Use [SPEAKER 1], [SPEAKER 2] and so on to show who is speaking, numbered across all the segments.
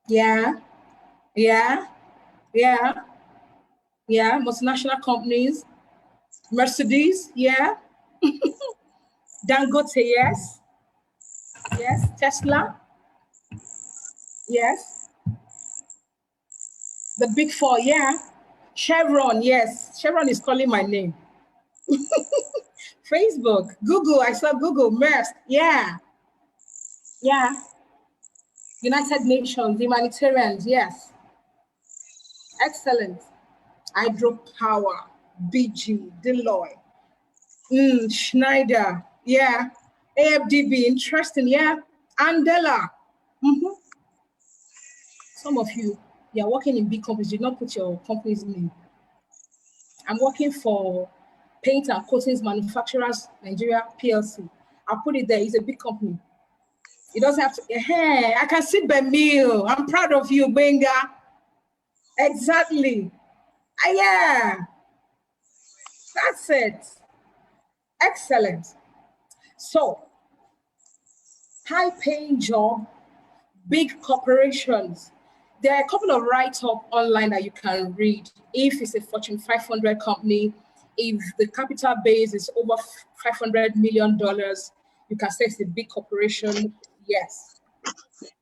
[SPEAKER 1] Yeah, yeah, yeah, yeah. Multinational companies, Mercedes, yeah. Dangote, yes. Yes. Tesla, yes. The big four, yeah. Chevron, yes. Chevron is calling my name. Facebook, Google, I saw Google, Maersk, yeah. Yeah. United Nations, humanitarians, yes. Excellent. Hydropower, BG, Deloitte, Schneider, yeah. AFDB, interesting, yeah. Andela. Mhm. Some of you, you're working in big companies, you did not put your company's name. I'm working for Paint and Coatings Manufacturers Nigeria PLC. I'll put it there. It's a big company. It doesn't have to. Hey, I can see Bemil. I'm proud of you, Benga. Exactly. Yeah, that's it. Excellent. So, high-paying job, big corporations. There are a couple of write-up online that you can read. If it's a Fortune 500 company, if the capital base is over $500 million, you can say it's a big corporation. Yes.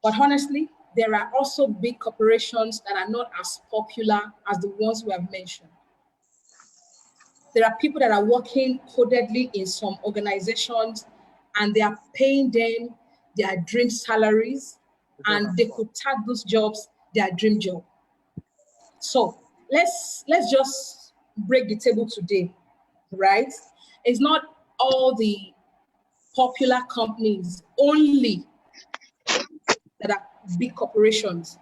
[SPEAKER 1] But honestly, there are also big corporations that are not as popular as the ones we have mentioned. There are people that are working codedly in some organizations and they are paying them their dream salaries and they could tag those jobs their dream job. So let's just break the table today, right? It's not all the popular companies only that are big corporations.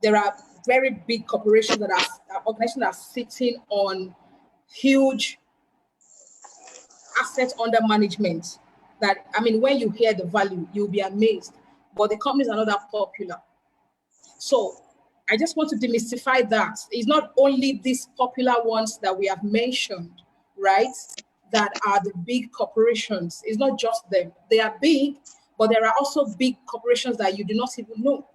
[SPEAKER 1] There are very big corporations that are organizations that are sitting on huge assets under management. That, I mean, when you hear the value, you'll be amazed. But the companies are not that popular. So I just want to demystify that. It's not only these popular ones that we have mentioned, right? That are the big corporations. It's not just them. They are big, but there are also big corporations that you do not even know.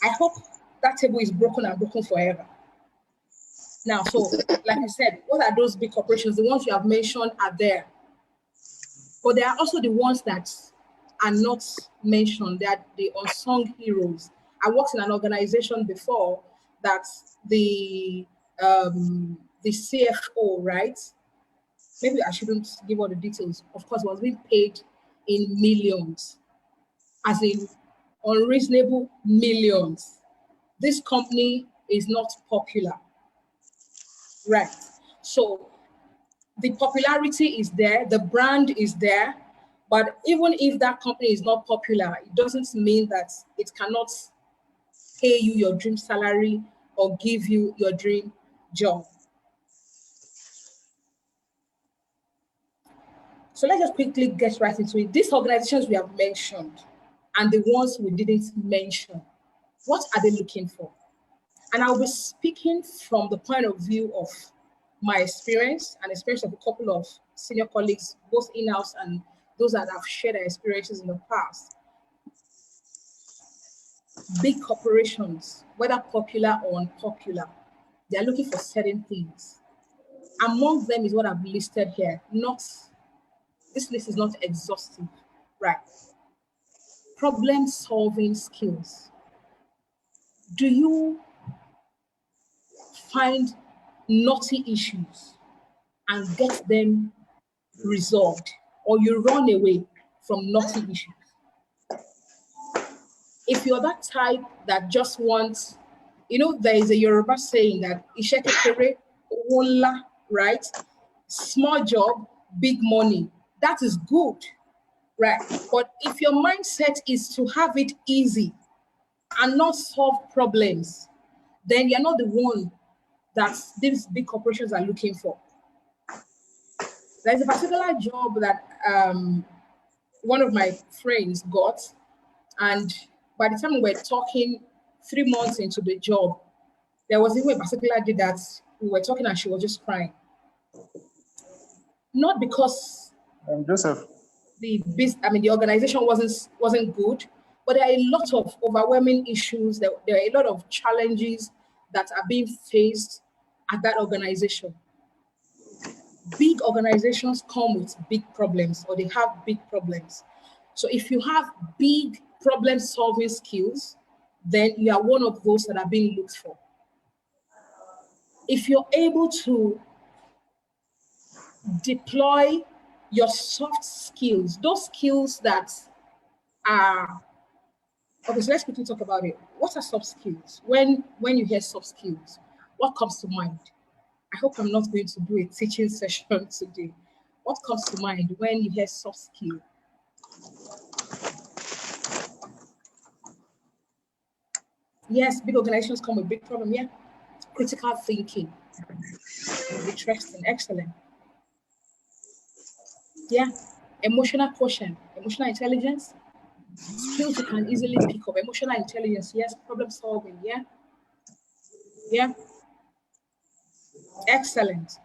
[SPEAKER 1] I hope that table is broken and broken forever. Now, so like I said, what are those big corporations? The ones you have mentioned are there. But there are also the ones that are not mentioned. They are the unsung heroes. I worked in an organization before that the CFO, right? Maybe I shouldn't give all the details. Of course, was being paid in millions, as in unreasonable millions. This company is not popular, right? So the popularity is there, the brand is there, but even if that company is not popular, it doesn't mean that it cannot pay you your dream salary or give you your dream job. So let's just quickly get right into it. These organizations we have mentioned and the ones we didn't mention, what are they looking for? And I'll be speaking from the point of view of my experience and experience of a couple of senior colleagues, both in-house and those that have shared their experiences in the past. Big corporations, whether popular or unpopular, they are looking for certain things. Among them is what I've listed here. Not this list is not exhaustive, right? Problem solving skills. Do you find knotty issues and get them resolved, or you run away from knotty issues? If you're that type that just wants, there is a Yoruba saying that "Iṣẹ́ kékeré, owó ńlá," right? Small job, big money. That is good, right? But if your mindset is to have it easy and not solve problems, then you're not the one that these big corporations are looking for. There's a particular job that one of my friends got, and by the time we were talking 3 months into the job, there was even a particular day that we were talking and she was just crying. Not because
[SPEAKER 2] Joseph.
[SPEAKER 1] the organization wasn't good, But there are a lot of overwhelming issues. There are a lot of challenges that are being faced at that organization. Big organizations come with big problems, or they have big problems. So if you have big problem solving skills, then you are one of those that are being looked for. If you're able to deploy your soft skills, those skills that are, okay, so let's quickly talk about it. What are soft skills? When you hear soft skills, what comes to mind? I hope I'm not going to do a teaching session today. What comes to mind when you hear soft skill? Yes, big organizations come with big problem. Yeah, critical thinking. Interesting, excellent. Yeah, emotional quotient, emotional intelligence, skills you can easily pick up. Emotional intelligence, yes, problem solving. Yeah, yeah, excellent.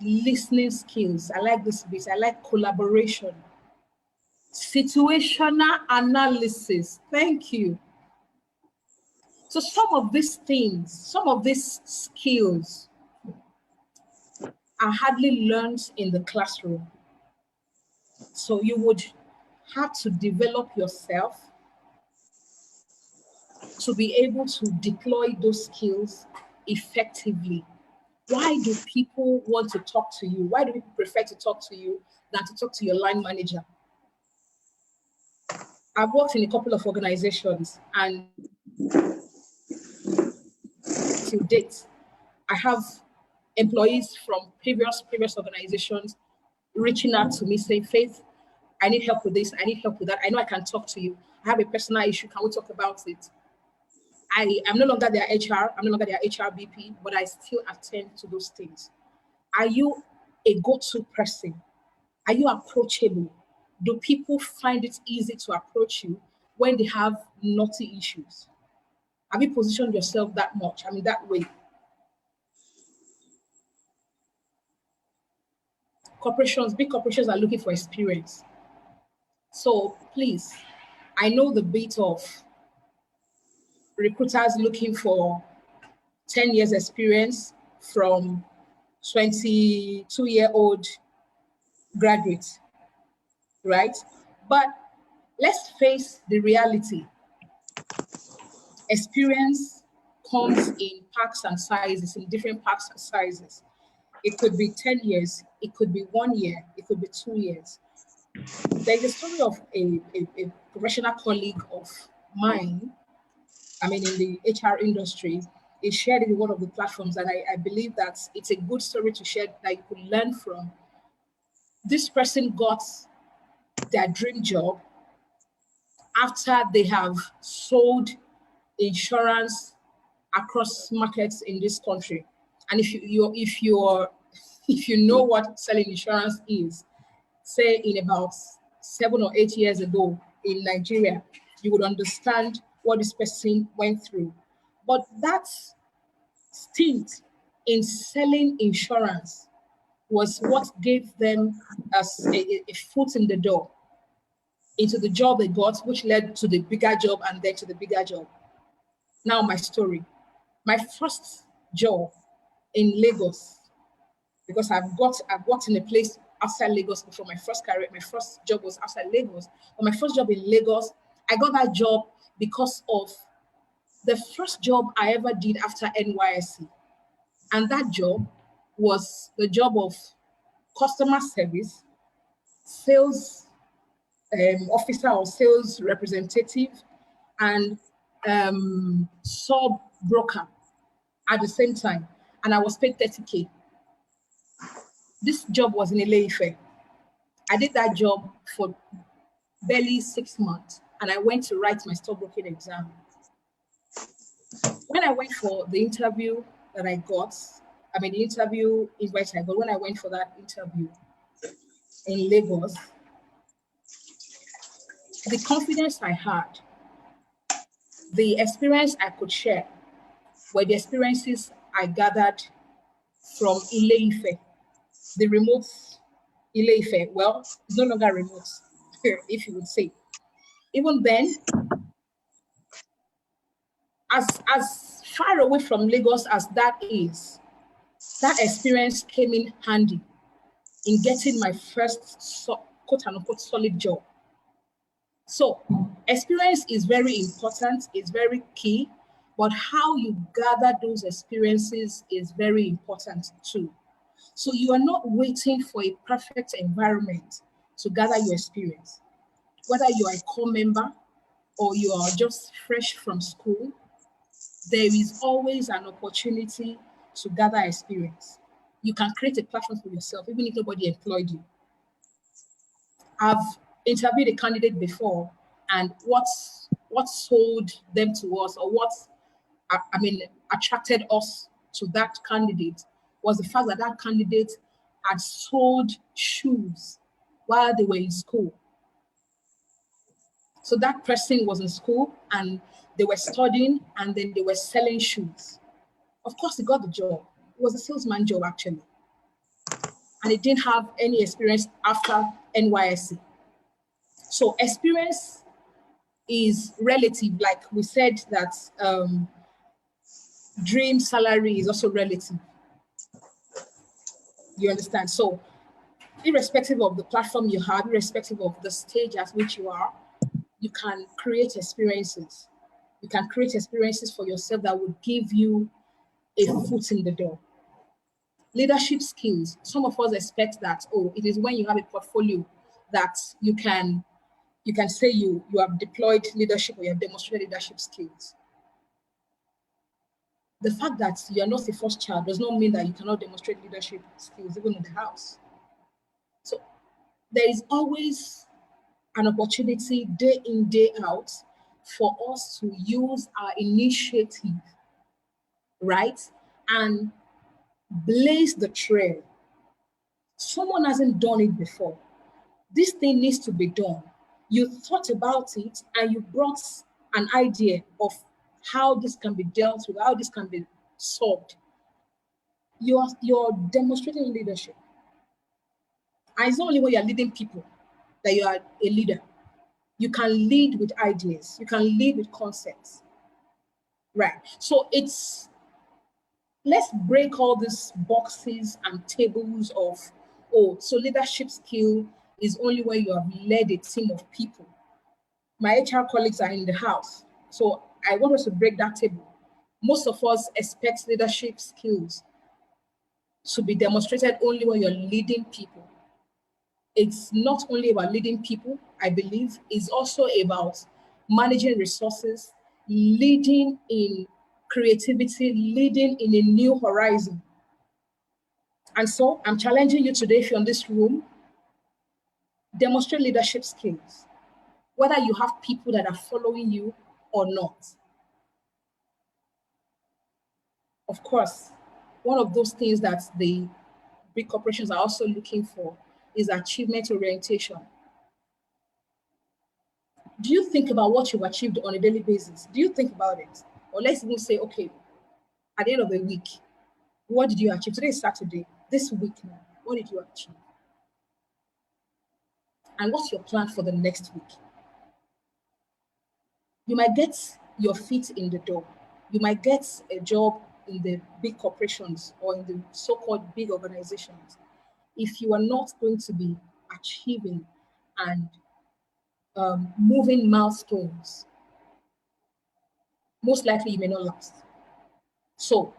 [SPEAKER 1] Listening skills. I like this bit. I like collaboration. Situational analysis. Thank you. So some of these things, some of these skills are hardly learned in the classroom. So you would have to develop yourself to be able to deploy those skills effectively. Why do people want to talk to you? Why do people prefer to talk to you than to talk to your line manager? I've worked in a couple of organizations, and to date, I have employees from previous organizations reaching out to me saying, Faith, I need help with this, I need help with that. I know I can talk to you. I have a personal issue. Can we talk about it? I'm no longer their HR, I'm no longer their HRBP, but I still attend to those things. Are you a go-to person? Are you approachable? Do people find it easy to approach you when they have naughty issues? Have you positioned yourself that much? I mean, that way. Corporations, big corporations are looking for experience. So please, I know the bit of recruiters looking for 10 years experience from 22-year-old graduates, right? But let's face the reality. Experience comes in packs and sizes, in different packs and sizes. It could be 10 years, it could be 1 year, it could be 2 years. There's a story of a professional colleague of mine, I mean, in the HR industry. He shared it in one of the platforms, and I believe that it's a good story to share that you could learn from. This person got their dream job after they have sold insurance across markets in this country. And if you know what selling insurance is, say in about 7 or 8 years ago in Nigeria, you would understand what this person went through. But that stint in selling insurance was what gave them a foot in the door into the job they got, which led to the bigger job and then to the bigger job. Now, my story. My first job in Lagos, because I've worked in a place outside Lagos before. My first career, my first job was outside Lagos. But my first job in Lagos, I got that job because of the first job I ever did after NYSC. And that job was the job of customer service, sales officer or sales representative, and sub broker at the same time. And I was paid 30K. This job was in Ile-Ife. I did that job for barely 6 months, and I went to write my stockbroking exam. When I went for the interview that I got, I mean, the interview invite I got, when I went for that interview in Lagos, the confidence I had, the experience I could share were the experiences I gathered from Ile-Ife, the remote Ile-Ife. Well, it's no longer remote, if you would say. Even then, as far away from Lagos as that is, that experience came in handy in getting my first quote unquote solid job. So experience is very important, it's very key, but how you gather those experiences is very important too. So you are not waiting for a perfect environment to gather your experience. Whether you are a core member or you are just fresh from school, there is always an opportunity to gather experience. You can create a platform for yourself, even if nobody employed you. I've interviewed a candidate before, and what sold them to us, or what attracted us to that candidate, was the fact that that candidate had sold shoes while they were in school. So that person was in school and they were studying, and then they were selling shoes. Of course, he got the job. It was a salesman job, actually. And he didn't have any experience after NYSC. So experience is relative. Like we said that dream salary is also relative. You understand? So irrespective of the platform you have, irrespective of the stage at which you are, you can create experiences. You can create experiences for yourself that will give you a foot in the door. Leadership skills. Some of us expect that, oh, it is when you have a portfolio that you can say you have deployed leadership or you have demonstrated leadership skills. The fact that you are not the first child does not mean that you cannot demonstrate leadership skills even in the house. So there is always an opportunity day in, day out for us to use our initiative, right? And blaze the trail. Someone hasn't done it before. This thing needs to be done. You thought about it and you brought an idea of how this can be dealt with, how this can be solved. You're demonstrating leadership. And it's not only when you're leading people that you are a leader. You can lead with ideas. You can lead with concepts. Right. So let's break all these boxes and tables of, oh, so leadership skill is only when you have led a team of people. My HR colleagues are in the house. So I want us to break that table. Most of us expect leadership skills to be demonstrated only when you're leading people. It's not only about leading people, I believe, it's also about managing resources, leading in creativity, leading in a new horizon. And so I'm challenging you today, if you're in this room, demonstrate leadership skills, whether you have people that are following you or not. Of course, one of those things that the big corporations are also looking for is achievement orientation. Do you think about what you've achieved on a daily basis? Do you think about it? Or let's even say, okay, at the end of the week, what did you achieve? Today is Saturday. This week now, what did you achieve? And what's your plan for the next week? You might get your feet in the door. You might get a job in the big corporations or in the so-called big organizations. If you are not going to be achieving and moving milestones, most likely you may not last. So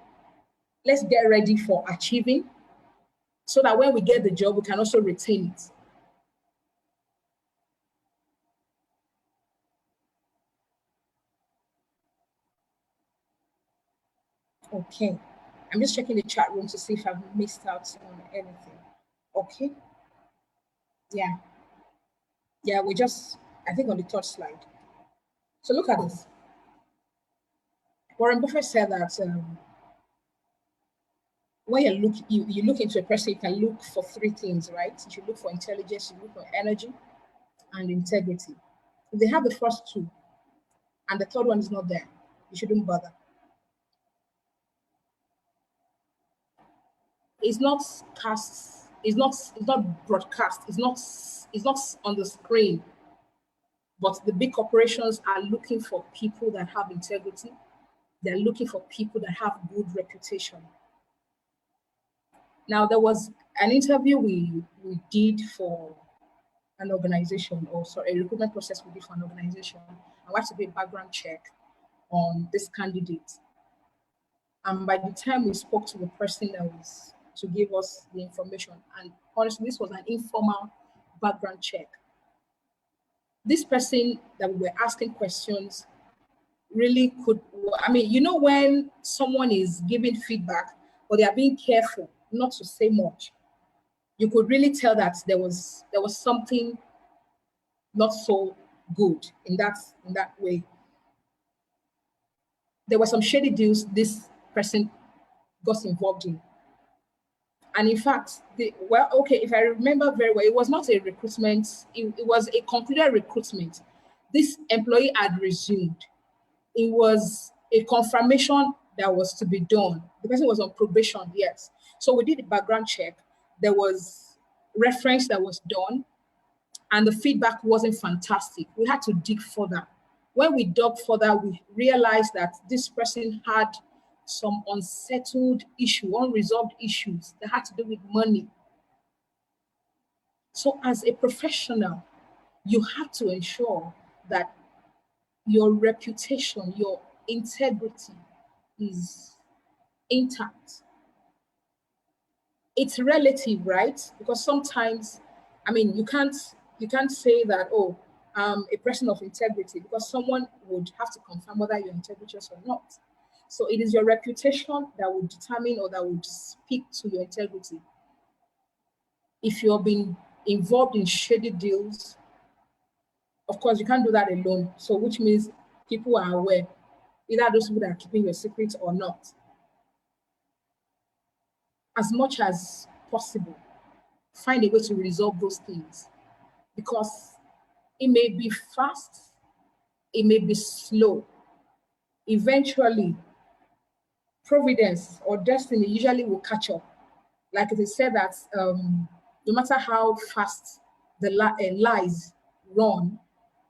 [SPEAKER 1] let's get ready for achieving so that when we get the job, we can also retain it. Okay. I'm just checking the chat room to see if I've missed out on anything. Okay. Yeah. Yeah, we just, I think on the third slide. So look at this. Warren Buffett said that when you look into a person, you can look for three things, right? You should look for intelligence, you look for energy, and integrity. If they have the first two, and the third one is not there, you shouldn't bother. It's not cast, it's not broadcast, it's not on the screen, But the big corporations are looking for people that have integrity. They're looking for people that have good reputation. Now, there was an interview we did for an organization, or sorry, a recruitment process we did for an organization. I had to do a background check on this candidate. And by the time we spoke to the person that was to give us the information, and honestly, this was an informal background check. This person that we were asking questions really could, I mean, you know, when someone is giving feedback, but they are being careful not to say much, you could really tell that there was something not so good in that way. There were some shady deals this person got involved in. And in fact, if I remember very well, it was not a recruitment, it was a concluded recruitment. This employee had resumed. It was a confirmation that was to be done. The person was on probation, yes. So we did a background check. There was reference that was done, and the feedback wasn't fantastic. We had to dig further. When we dug further, we realized that this person had some unsettled unresolved issues that had to do with money. So as a professional, you have to ensure that your reputation, your integrity is intact. It's relative, right? Because sometimes, I mean, you can't say that, oh, a person of integrity, because someone would have to confirm whether you're integrous or not. So it is your reputation that would determine or that would speak to your integrity. If you're being involved in shady deals, of course, you can't do that alone. So which means people are aware, either those people that are keeping your secret or not. As much as possible, find a way to resolve those things, because it may be fast, it may be slow. Eventually, providence or destiny usually will catch up. Like it is said that no matter how fast the lies run,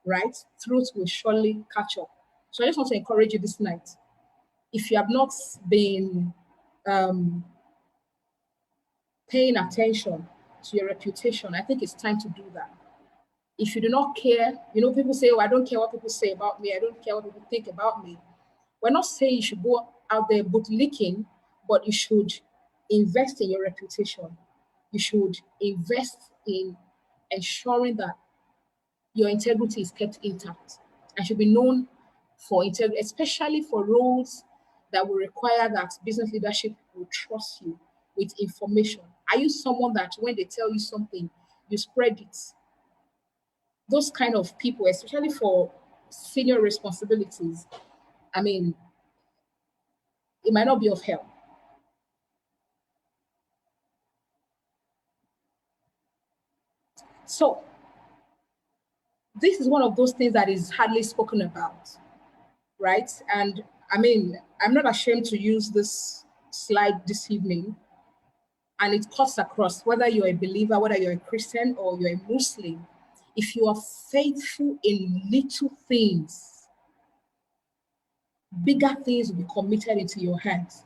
[SPEAKER 1] right, truth will surely catch up. So I just want to encourage you this night. If you have not been paying attention to your reputation, I think it's time to do that. If you do not care, you know, people say, oh, I don't care what people say about me. I don't care what people think about me. We're not saying you should go out there bootlicking, but you should invest in your reputation. You should invest in ensuring that your integrity is kept intact and should be known for integrity, especially for roles that will require that business leadership will trust you with information. Are you someone that when they tell you something, you spread it? Those kind of people, especially for senior responsibilities, I mean, it might not be of help. So this is one of those things that is hardly spoken about, right? And I mean, I'm not ashamed to use this slide this evening, and it cuts across whether you're a believer, whether you're a Christian or you're a Muslim. If you are faithful in little things, bigger things will be committed into your hands.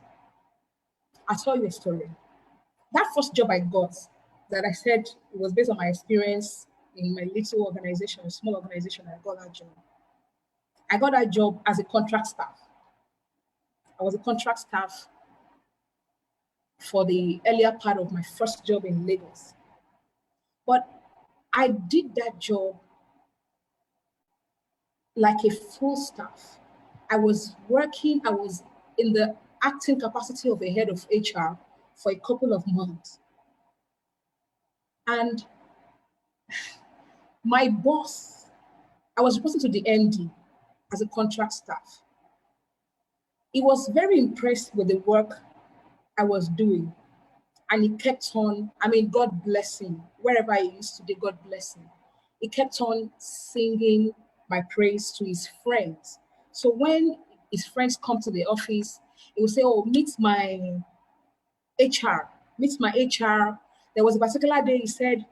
[SPEAKER 1] I'll tell you a story. That first job I got, that I said it was based on my experience in my little organization, a small organization, I got that job. I got that job as a contract staff. I was a contract staff for the earlier part of my first job in Lagos. But I did that job like a full staff. I was in the acting capacity of a head of HR for a couple of months. And my boss, I was reporting to the MD as a contract staff. He was very impressed with the work I was doing. And he kept on, I mean, God bless him. Wherever he used to be, God bless him. He kept on singing my praise to his friends. So when his friends come to the office, he will say, oh, meet my HR, meet my HR. There was a particular day he said,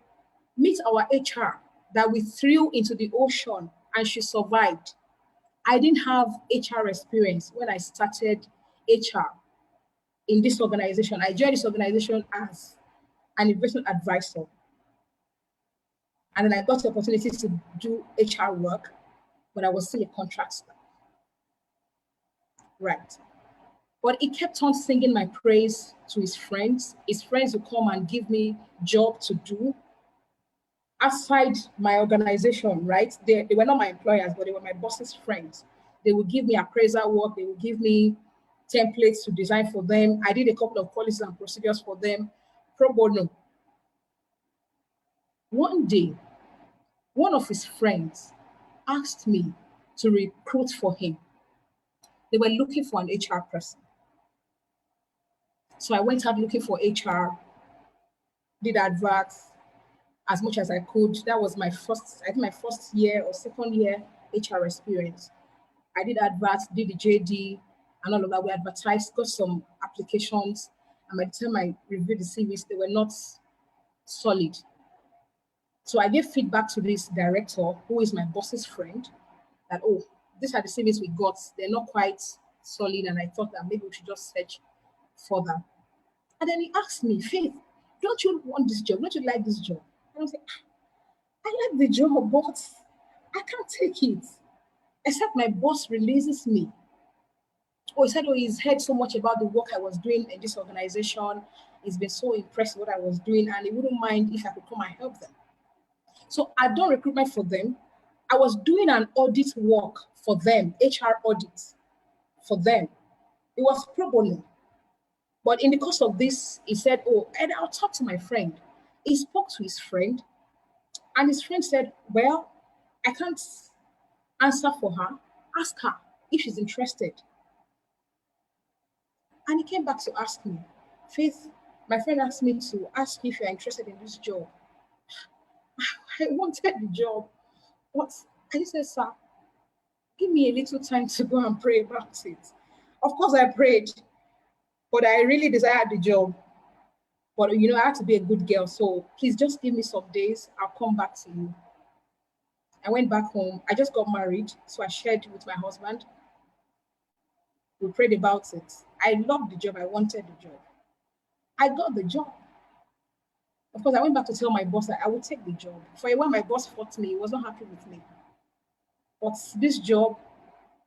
[SPEAKER 1] meet our HR that we threw into the ocean and she survived. I didn't have HR experience when I started HR in this organization. I joined this organization as an investment advisor. And then I got the opportunity to do HR work when I was still a contract staff. Right. But he kept on singing my praise to his friends. His friends would come and give me job to do outside my organization, right? They were not my employers, but they were my boss's friends. They would give me appraisal work. They would give me templates to design for them. I did a couple of policies and procedures for them, pro bono. One day, one of his friends asked me to recruit for him. They were looking for an HR person. So I went out looking for HR, did adverts as much as I could. That was my first year or second year HR experience. I did adverts, did the JD, and all of that. We advertised, got some applications, and by the time I reviewed the CVs, they were not solid. So I gave feedback to this director, who is my boss's friend, that, oh, these are the CVs we got. They're not quite solid, and I thought that maybe we should just search further. And then he asked me, Faith, don't you want this job? Don't you like this job? And I was like, I like the job, but I can't take it. Except my boss releases me. Oh, he said, oh, he's heard so much about the work I was doing in this organization. He's been so impressed with what I was doing, and he wouldn't mind if I could come and help them. So I done recruitment for them. I was doing an audit work for them, HR audits for them. It was pro bono. But in the course of this, he said, oh, and I'll talk to my friend. He spoke to his friend, and his friend said, well, I can't answer for her. Ask her if she's interested. And he came back to ask me, Faith, my friend asked me to ask if you're interested in this job. I wanted the job, but I just said, sir, give me a little time to go and pray about it. Of course, I prayed, but I really desired the job. But, I had to be a good girl. So please just give me some days. I'll come back to you. I went back home. I just got married. So I shared with my husband. We prayed about it. I loved the job. I wanted the job. I got the job. Of course, I went back to tell my boss that I would take the job. For a while, my boss fought me. He was not happy with me. But this job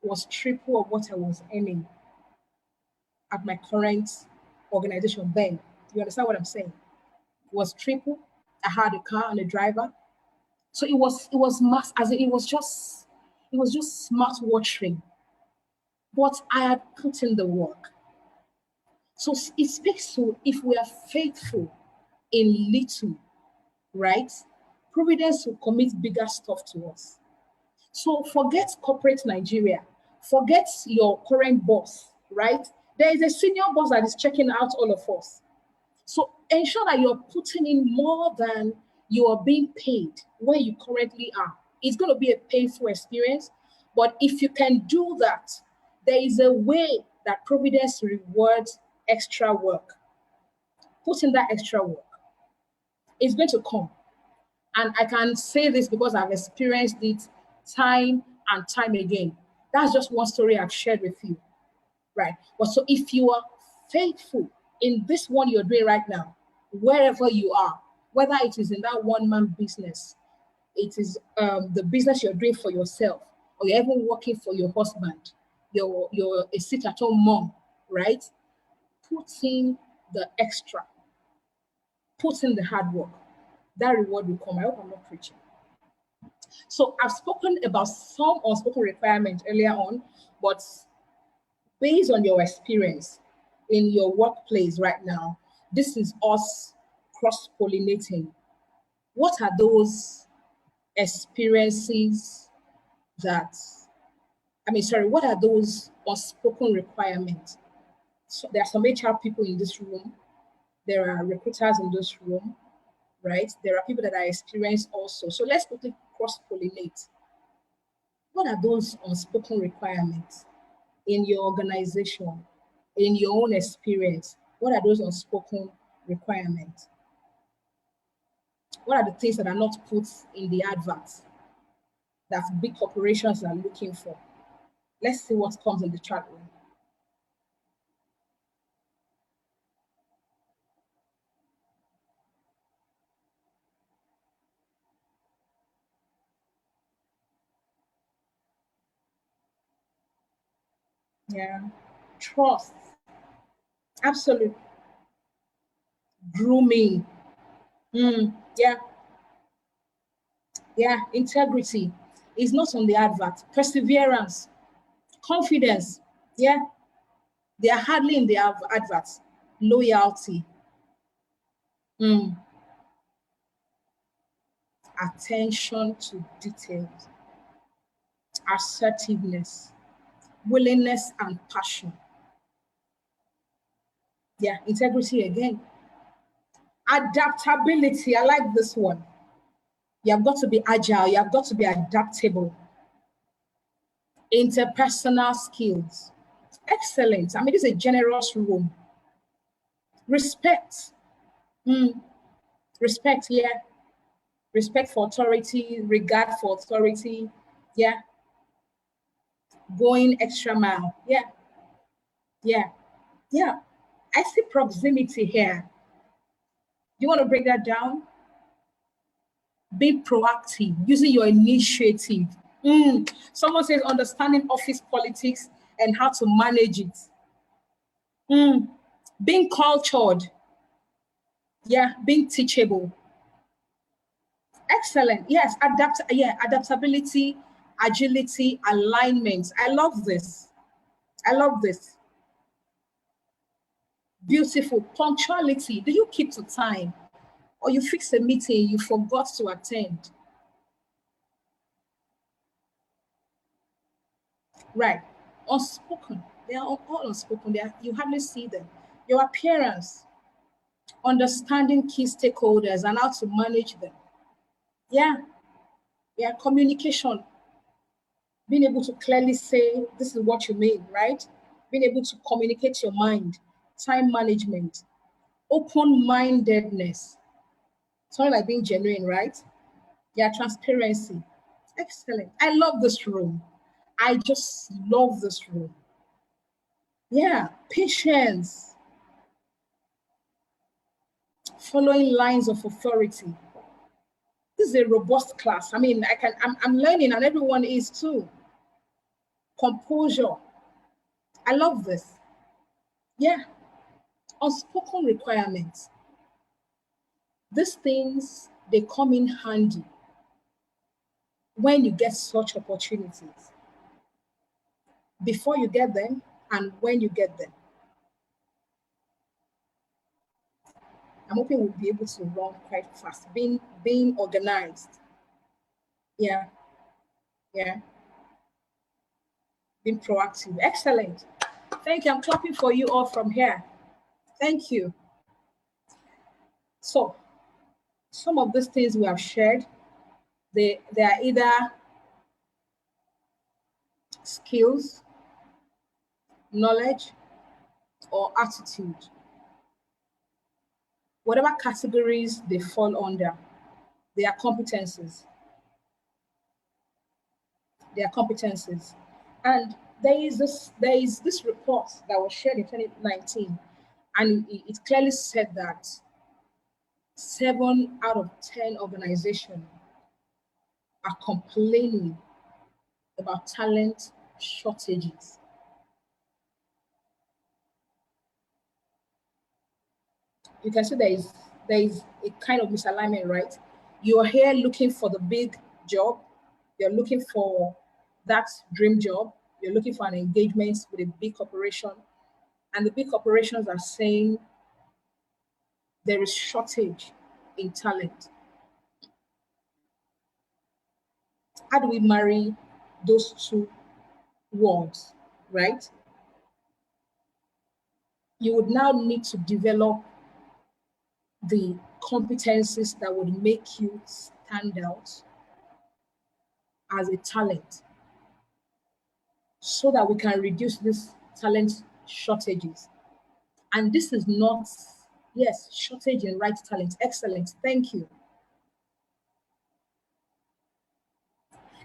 [SPEAKER 1] was triple of what I was earning at my current organization then. You understand what I'm saying? It was triple. I had a car and a driver. So it was mass, as in it was just smart watering. But I had put in the work. So it speaks to, if we are faithful in little, right? Providence will commit bigger stuff to us. So forget corporate Nigeria. Forget your current boss, right? There is a senior boss that is checking out all of us. So ensure that you're putting in more than you are being paid where you currently are. It's going to be a painful experience, but if you can do that, there is a way that Providence rewards extra work. Put in that extra work. It's going to come. And I can say this because I've experienced it time and time again. That's just one story I've shared with you, right? But so if you are faithful in this one you're doing right now, wherever you are, whether it is in that one-man business, it is the business you're doing for yourself, or you're even working for your husband, you're a sit-at-home mom, right? Put in the extra. Put in the hard work. That reward will come. I hope I'm not preaching. So I've spoken about some unspoken requirements earlier on, but based on your experience in your workplace right now, this is us cross-pollinating. What are those experiences what are those unspoken requirements? So there are some HR people in this room. There are recruiters in this room, right? There are people that are experienced also. So let's quickly cross-pollinate. What are those unspoken requirements in your organization, in your own experience? What are those unspoken requirements? What are the things that are not put in the advert? that big corporations are looking for. Let's see what comes in the chat room. Yeah. Trust. Absolute. Grooming. Yeah. Yeah. Integrity is not on the advert. Perseverance. Confidence. Yeah. They are hardly in the adverts. Loyalty. Attention to details. Assertiveness. Willingness and passion. Yeah. Integrity again. Adaptability. I like this one. You have got to be agile. You have got to be adaptable. Interpersonal skills. Excellent. I mean, it's a generous room. Respect. Respect, yeah. Respect for authority, regard for authority. Yeah. Going extra mile. Yeah. Yeah. Yeah. I see proximity here. You want to break that down? Be proactive, using your initiative. Someone says understanding office politics and how to manage it. Being cultured. Yeah, being teachable. Excellent. Yes, adaptability, agility, alignment. I love this. I love this. Beautiful. Punctuality. Do you keep to time? Or you fix a meeting you forgot to attend? Right. Unspoken. They are all unspoken. You hardly see them. Your appearance, understanding key stakeholders and how to manage them. Yeah. Yeah. Communication, being able to clearly say, this is what you mean, right? Being able to communicate your mind, time management, open-mindedness. Something like being genuine, right? Yeah, transparency. Excellent. I love this room. I just love this room. Yeah, patience, following lines of authority. This is a robust class. I mean, I'm learning and everyone is too. Composure. I love this. Yeah, unspoken requirements. These things, they come in handy when you get such opportunities, before you get them and when you get them. I'm hoping we'll be able to run quite fast, being organized. Yeah, yeah, being proactive. Excellent. Thank you. I'm clapping for you all from here. Thank you. So, some of these things we have shared, they are either skills, knowledge, or attitude. Whatever categories they fall under, they are competencies. They are competencies. And there is this report that was shared in 2019, and it clearly said that 7 out of 10 organizations are complaining about talent shortages. You can see there is a kind of misalignment, right? You're here looking for the big job, you're looking for that dream job, you're looking for an engagement with a big corporation, and the big corporations are saying there is shortage in talent. How do we marry those two words, right? You would now need to develop the competencies that would make you stand out as a talent so that we can reduce these talent shortages. And this is not, yes, shortage in right talent. Excellent. Thank you.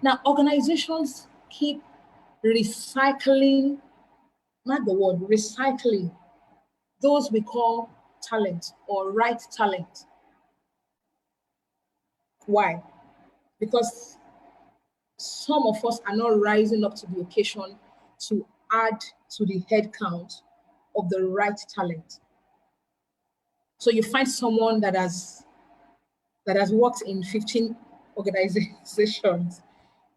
[SPEAKER 1] Now, organizations keep recycling, not the word, recycling those we call talent or right talent. Why? Because some of us are not rising up to the occasion to add to the head count of the right talent. So you find someone that has worked in 15 organizations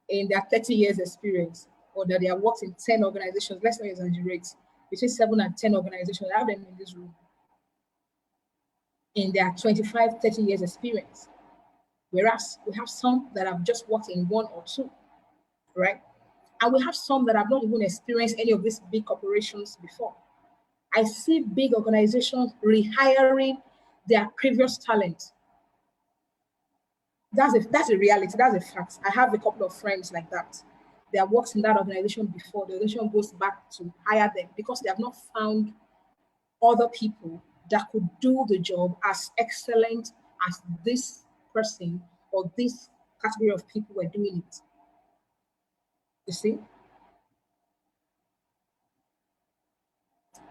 [SPEAKER 1] in their 30 years experience, or that they have worked in 10 organizations, let's not exaggerate, between 7 and 10 organizations. I have them in this room in their 25, 30 years experience. Whereas we have some that have just worked in 1 or 2, right? And we have some that have not even experienced any of these big corporations before. I see big organizations rehiring their previous talent. That's a reality, that's a fact. I have a couple of friends like that. They have worked in that organization before. The organization goes back to hire them because they have not found other people that could do the job as excellent as this person or this category of people were doing it. You see?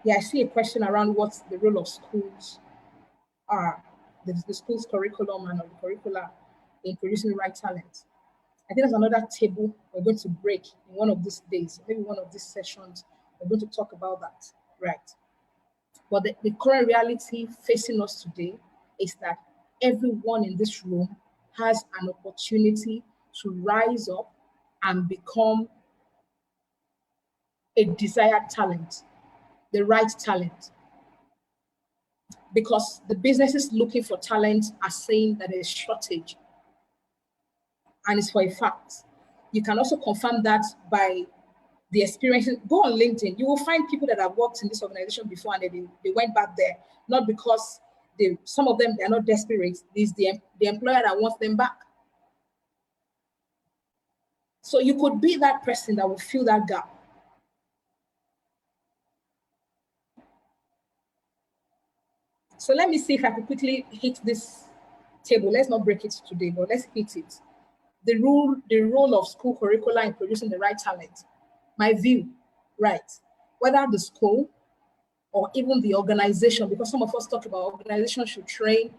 [SPEAKER 1] Yeah, I see a question around what the role of schools are, the school's curriculum and of the curricula in producing the right talent. I think there's another table we're going to break in one of these days, maybe one of these sessions. We're going to talk about that, right? But the current reality facing us today is that everyone in this room has an opportunity to rise up and become a desired talent, the right talent. Because the businesses looking for talent are saying that there's shortage. And it's for a fact. You can also confirm that by the experience. Go on LinkedIn. You will find people that have worked in this organization before and they went back there, not because some of them, they're not desperate. It's the employer that wants them back. So you could be that person that will fill that gap. So let me see if I could quickly hit this table. Let's not break it today, but let's hit it. The role of school curricula in producing the right talent. My view, right? Whether the school or even the organization, because some of us talk about organizations should train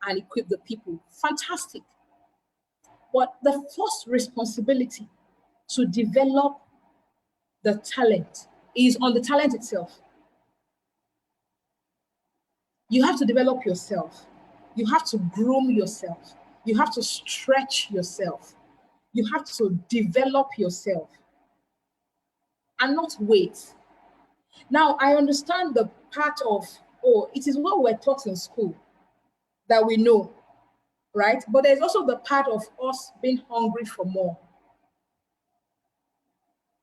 [SPEAKER 1] and equip the people. Fantastic. But the first responsibility to develop the talent is on the talent itself. You have to develop yourself. You have to groom yourself. You have to stretch yourself. You have to develop yourself and not wait. Now, I understand the part of, oh, it is what we're taught in school that we know, right? But there's also the part of us being hungry for more.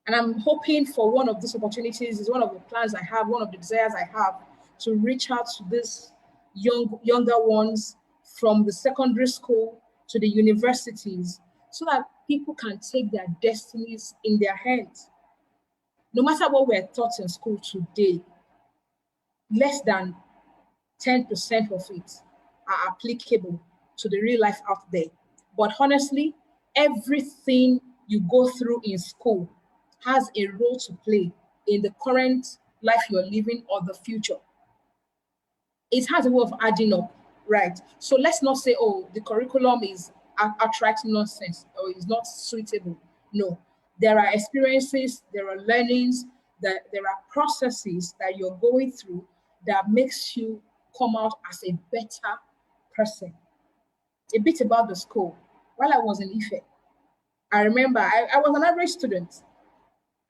[SPEAKER 1] And I'm hoping for one of these opportunities, is one of the plans I have, one of the desires I have, to reach out to these younger ones from the secondary school to the universities so that people can take their destinies in their hands. No matter what we're taught in school today, less than 10% of it are applicable to the real life out there. But honestly, everything you go through in school has a role to play in the current life you're living or the future. It has a way of adding up, right? So let's not say, oh, the curriculum is outright nonsense or is not suitable. No, there are experiences, there are learnings, that there are processes that you're going through that makes you come out as a better person. A bit about the school. While I was in Ife, I remember I was an average student.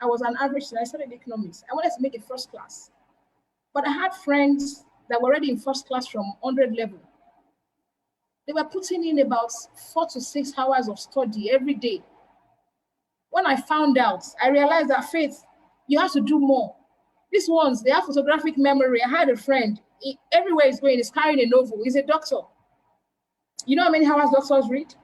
[SPEAKER 1] I was an average student. I studied economics. I wanted to make it first class. But I had friends that were already in first class from 100 level. They were putting in about 4 to 6 hours of study every day. When I found out, I realized that, Faith, you have to do more. These ones, they have photographic memory. I had a friend, everywhere he's going, he's carrying a novel. He's a doctor. You know how many hours doctors read?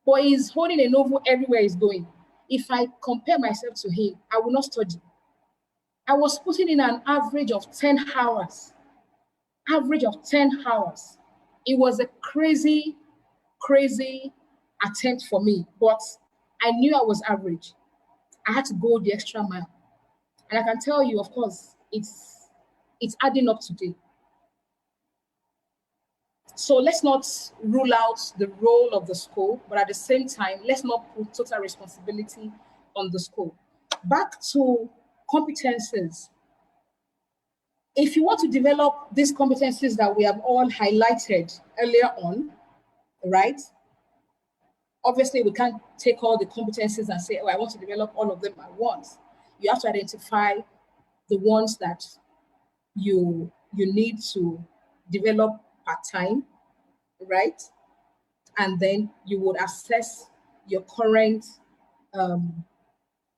[SPEAKER 1] But he's holding a novel everywhere he's going. If I compare myself to him, I will not study. I was putting in an average of 10 hours. Average of 10 hours. It was a crazy, crazy attempt for me. But I knew I was average. I had to go the extra mile. And I can tell you, of course, it's adding up today. So let's not rule out the role of the school, but at the same time, let's not put total responsibility on the school. Back to competences. If you want to develop these competencies that we have all highlighted earlier on, right? Obviously, we can't take all the competencies and say, oh, I want to develop all of them at once. You have to identify the ones that you need to develop part-time, right? And then you would assess your current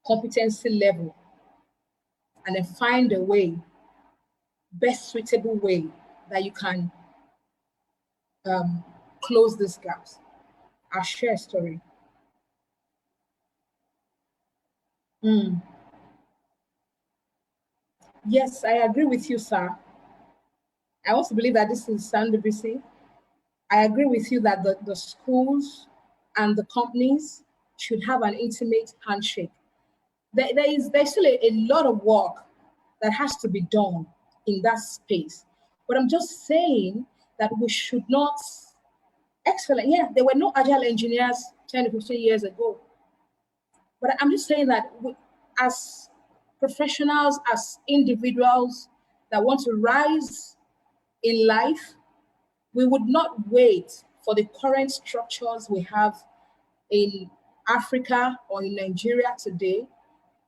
[SPEAKER 1] competency level and then find a way, best suitable way that you can close these gaps. I'll share a story. Yes, I agree with you, sir. I also believe that this is San BBC. I agree with you that the schools and the companies should have an intimate handshake. There's still a lot of work that has to be done in that space. But I'm just saying that we should not, excellent, yeah, there were no agile engineers 10 to 15 years ago. But I'm just saying that we, as professionals, as individuals that want to rise in life, we would not wait for the current structures we have in Africa or in Nigeria today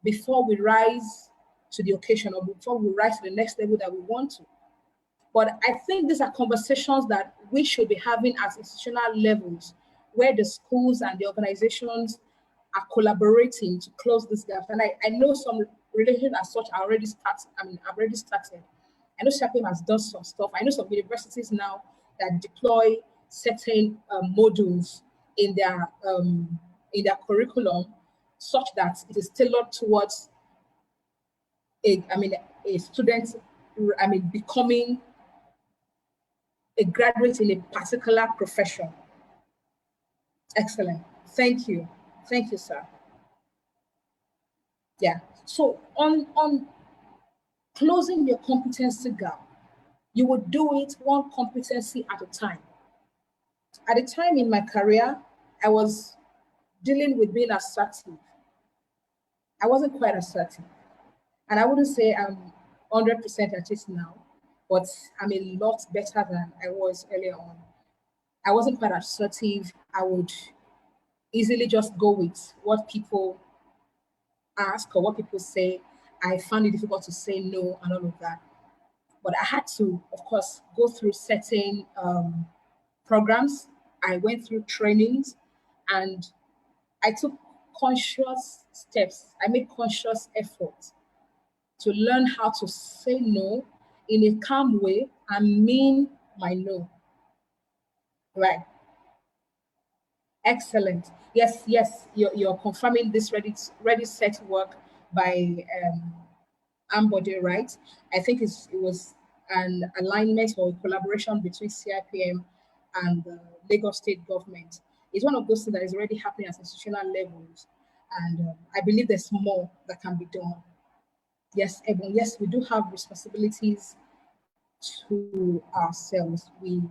[SPEAKER 1] before we rise to the occasion or before we rise to the next level that we want to. But I think these are conversations that we should be having at institutional levels where the schools and the organizations are collaborating to close this gap. And I know some relations as such are already started. I mean, I've already started. I know SHAPM has done some stuff. I know some universities now that deploy certain modules in their curriculum such that it is tailored towards a student, becoming a graduate in a particular profession. Excellent. Thank you. Thank you, sir. Yeah. So on closing your competency gap, you would do it one competency at a time. At a time in my career, I was dealing with being assertive. I wasn't quite assertive. And I wouldn't say I'm 100% at it now, but I'm a lot better than I was earlier on. I wasn't quite assertive. I would easily just go with what people ask or what people say. I found it difficult to say no and all of that. But I had to, of course, go through certain programs. I went through trainings and I took conscious steps. I made conscious efforts to learn how to say no in a calm way and mean my no. Right. Excellent. Yes, yes, you're confirming this ready set work by Ambode, right? I think it was an alignment or a collaboration between CIPM and the Lagos State government. It's one of those things that is already happening at institutional levels. And I believe there's more that can be done. Yes, Ebon, yes, we do have responsibilities to ourselves. We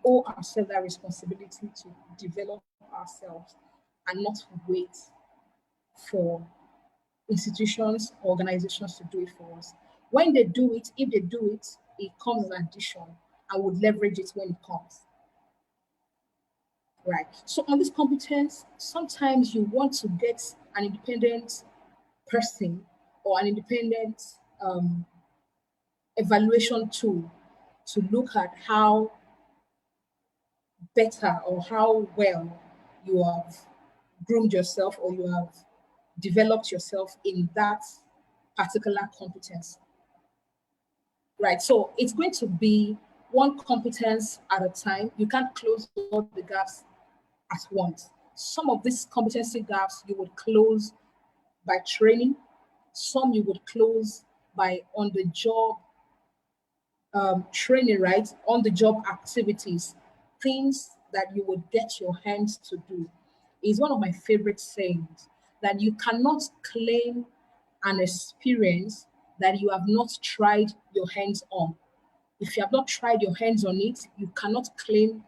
[SPEAKER 1] owe ourselves that responsibility to develop ourselves and not wait for institutions, organizations to do it for us. When they do it, if they do it, it comes as an addition. I would leverage it when it comes. Right. So on this competence, sometimes you want to get an independent person or an independent evaluation tool to look at how better or how well you have groomed yourself or you have developed yourself in that particular competence. Right. So it's going to be one competence at a time. You can't close all the gaps at once. Some of these competency gaps you would close by training. Some you would close by on the job training, right? On the job activities, things that you would get your hands to do. is one of my favorite sayings, that you cannot claim an experience that you have not tried your hands on. If you have not tried your hands on it, you cannot claim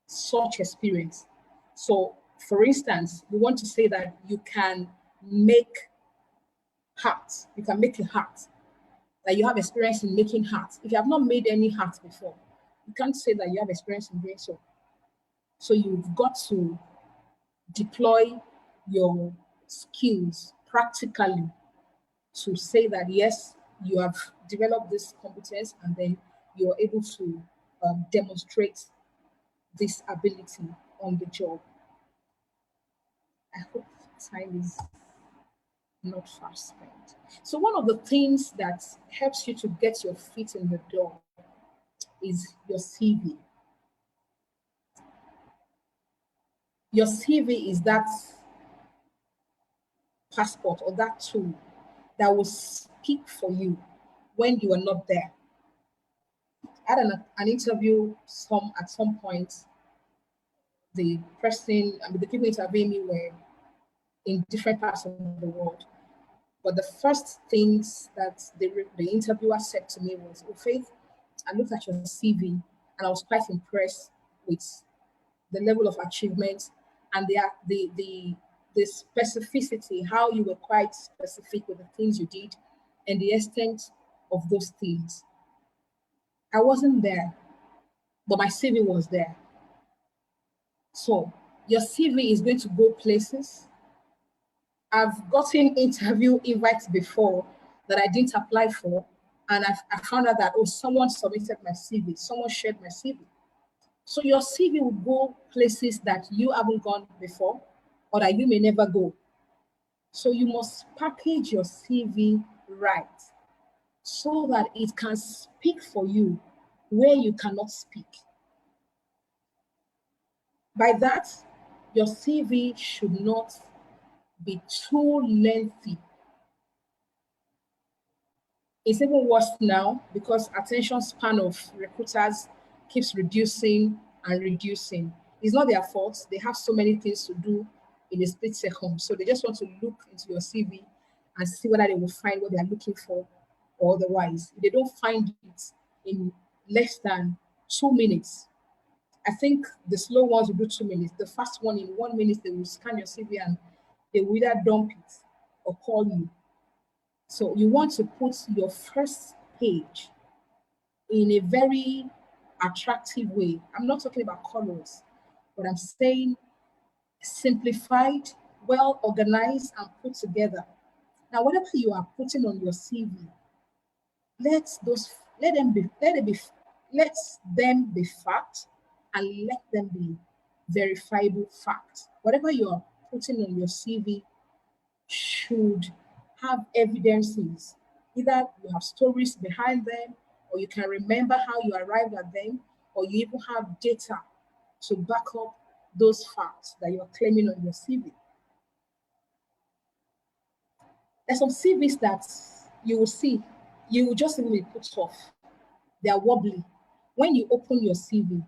[SPEAKER 1] such experience. So, for instance, we want to say that you can make heart. You can make a heart. That you have experience in making heart. If you have not made any heart before, you can't say that you have experience in doing so. So you've got to deploy your skills practically to say that yes, you have developed this competence, and then you're able to demonstrate this ability on the job. I hope time is not fast spent. So one of the things that helps you to get your feet in the door is your CV. Your CV is that passport or that tool that will speak for you when you are not there. I had an interview at some point. The person, I mean, the people interviewing me were in different parts of the world. But the first things that the interviewer said to me was, "Oh, Faith, I looked at your CV and I was quite impressed with the level of achievement and the specificity, how you were quite specific with the things you did and the extent of those things." I wasn't there, but my CV was there. So your CV is going to go places. I've gotten interview invites before that I didn't apply for, and I found out that, oh, someone submitted my CV, someone shared my CV. So your CV will go places that you haven't gone before or that you may never go. So you must package your CV right so that it can speak for you where you cannot speak. By that, your CV should not be too lengthy. It's even worse now because attention span of recruiters keeps reducing and reducing. It's not their fault. They have so many things to do in a split second. So they just want to look into your CV and see whether they will find what they are looking for or otherwise. If they don't find it in less than 2 minutes, I think the slow ones will do 2 minutes. The fast one, in 1 minute, they will scan your CV and they will either dump it or call you. So you want to put your first page in a very attractive way. I'm not talking about colors, but I'm saying simplified, well organized, and put together. Now, whatever you are putting on your CV, let those let them be let it be let them be fact, and let them be verifiable fact. Whatever you are putting on your CV should have evidences. Either you have stories behind them, or you can remember how you arrived at them, or you even have data to back up those facts that you're claiming on your CV. There's some CVs that you will see, you will just even be put off. They are wobbly. When you open your CV,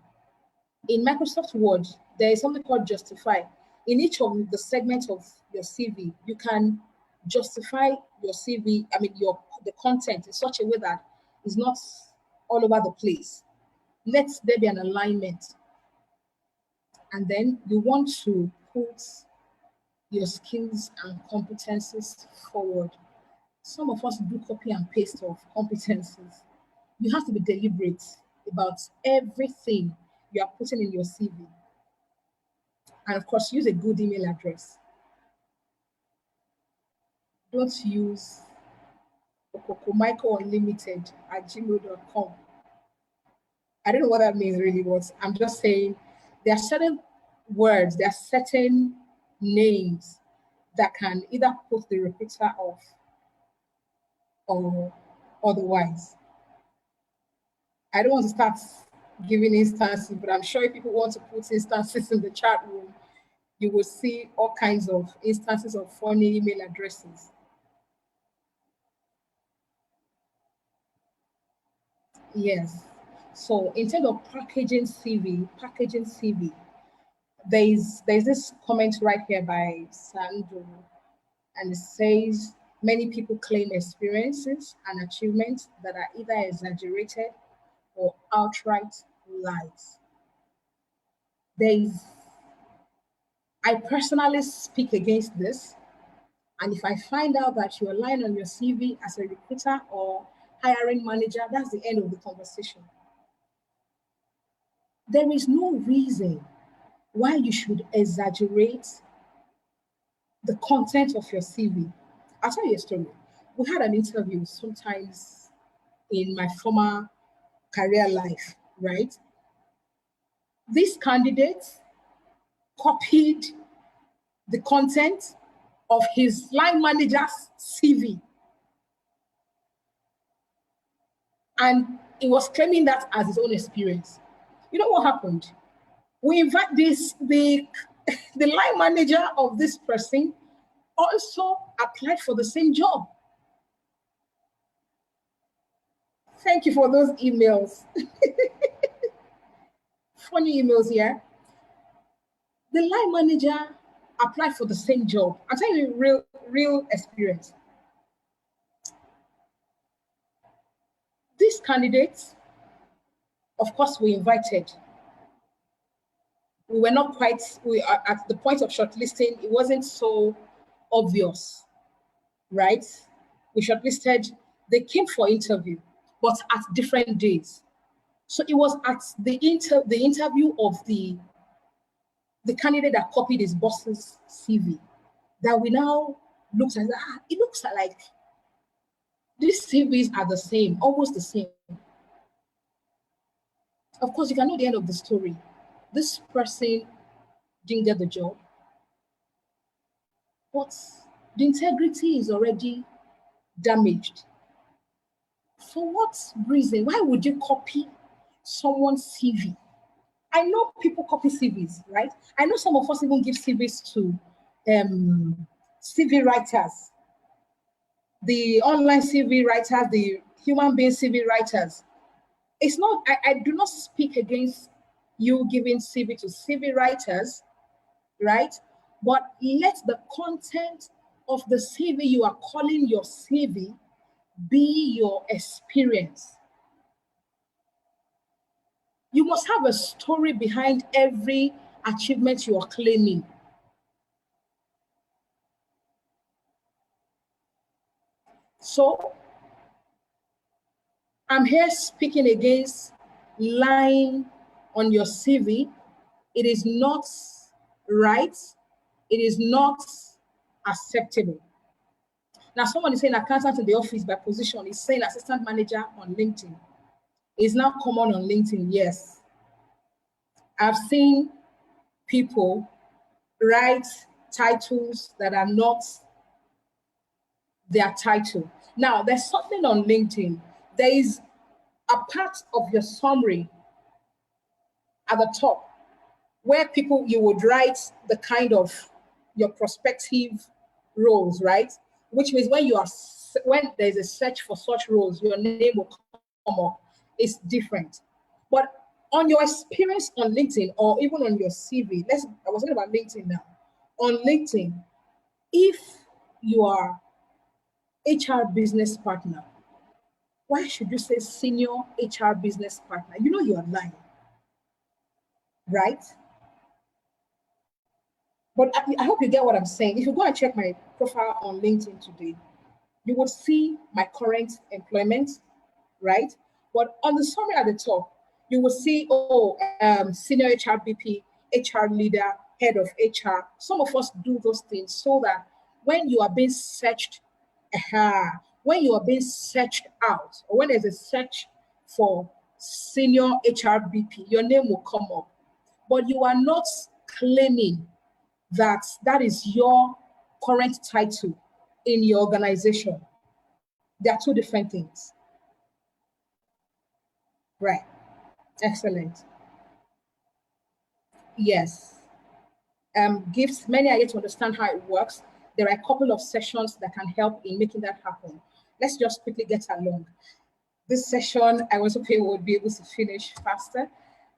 [SPEAKER 1] in Microsoft Word, there is something called justify. In each of the segments of your CV, you can justify your CV, I mean the content in such a way that it's not all over the place. Let there be an alignment. And then you want to put your skills and competencies forward. Some of us do copy and paste of competencies. You have to be deliberate about everything you are putting in your CV. And of course, use a good email address. Don't use okokomichaelunlimited@gmail.com. I don't know what that means really, but I'm just saying there are certain words, there are certain names that can either put the recruiter off or otherwise. I don't want to start giving instances, but I'm sure if people want to put instances in the chat room, you will see all kinds of instances of funny email addresses. Yes. So in terms of packaging CV, there's this comment right here by Sandro, and it says many people claim experiences and achievements that are either exaggerated or outright lies. There's I personally speak against this. And if I find out that you're lying on your CV as a recruiter or hiring manager, that's the end of the conversation. There is no reason why you should exaggerate the content of your CV. I'll tell you a story. We had an interview sometimes in my former career life, right? This candidate copied the content of his line manager's CV. And he was claiming that as his own experience. You know what happened? We invite the line manager of this person also applied for the same job. Thank you for those emails. Funny emails here. The line manager applied for the same job. I'm telling you real experience. These candidates, of course, we invited. We were not quite, we are at the point of shortlisting, it wasn't so obvious, right? We shortlisted, they came for interview, but at different days. So it was at the interview of the candidate that copied his boss's CV that we now looked at, it looks like these CVs are the same, almost the same. Of course, you can know the end of the story. This person didn't get the job, but the integrity is already damaged. For what reason? Why would you copy someone's CV? I know people copy CVs, right? I know some of us even give CVs to CV writers, the online CV writers, the human being CV writers. It's not, I do not speak against you giving CV to CV writers, right? But let the content of the CV you are calling your CV be your experience. You must have a story behind every achievement you are claiming. So I'm here speaking against lying on your CV. It is not right. It is not acceptable. Now, someone is saying accountant in the office by position, is saying assistant manager on LinkedIn. It's now common on LinkedIn, yes. I've seen people write titles that are not their title. Now, there's something on LinkedIn. There is a part of your summary at the top where you would write the kind of your prospective roles, right? Which means when there's a search for such roles, your name will come up. It's different. But on your experience on LinkedIn or even on your CV, I was talking about LinkedIn now. On LinkedIn, if you are HR business partner, why should you say senior HR business partner? You know you are lying, right? But I hope you get what I'm saying. If you go and check my profile on LinkedIn today, you will see my current employment, right? But on the summary at the top, you will see, senior HR BP, HR leader, head of HR. Some of us do those things so that when you are being searched, when you are being searched out, or when there's a search for senior HR BP, your name will come up. But you are not claiming that is your current title in your organization. They are two different things. Right. Excellent. Yes. Gifts, many are yet to understand how it works. There are a couple of sessions that can help in making that happen. Let's just quickly get along. This session, I was hoping we would be able to finish faster.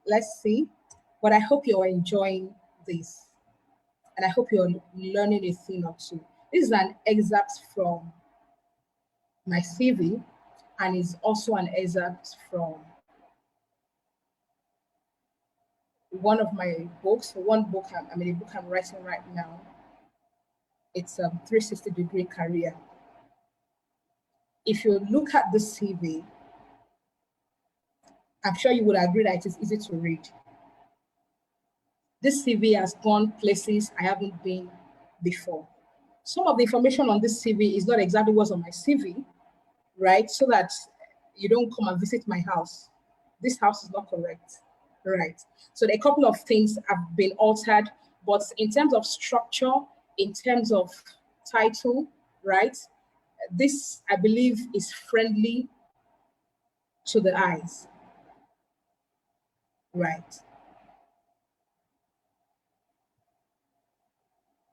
[SPEAKER 1] Let's see. But I hope you're enjoying this. And I hope you're learning a thing or two. This is an excerpt from my CV, and is also an excerpt from one of my books. One book, I mean, a book I'm writing right now. It's a 360-degree career. If you look at the CV, I'm sure you would agree that it is easy to read. This CV has gone places I haven't been before. Some of the information on this CV is not exactly what's on my CV, right? So that you don't come and visit my house. This house is not correct, right? So a couple of things have been altered, but in terms of structure, in terms of title, right? This, I believe, is friendly to the eyes, right?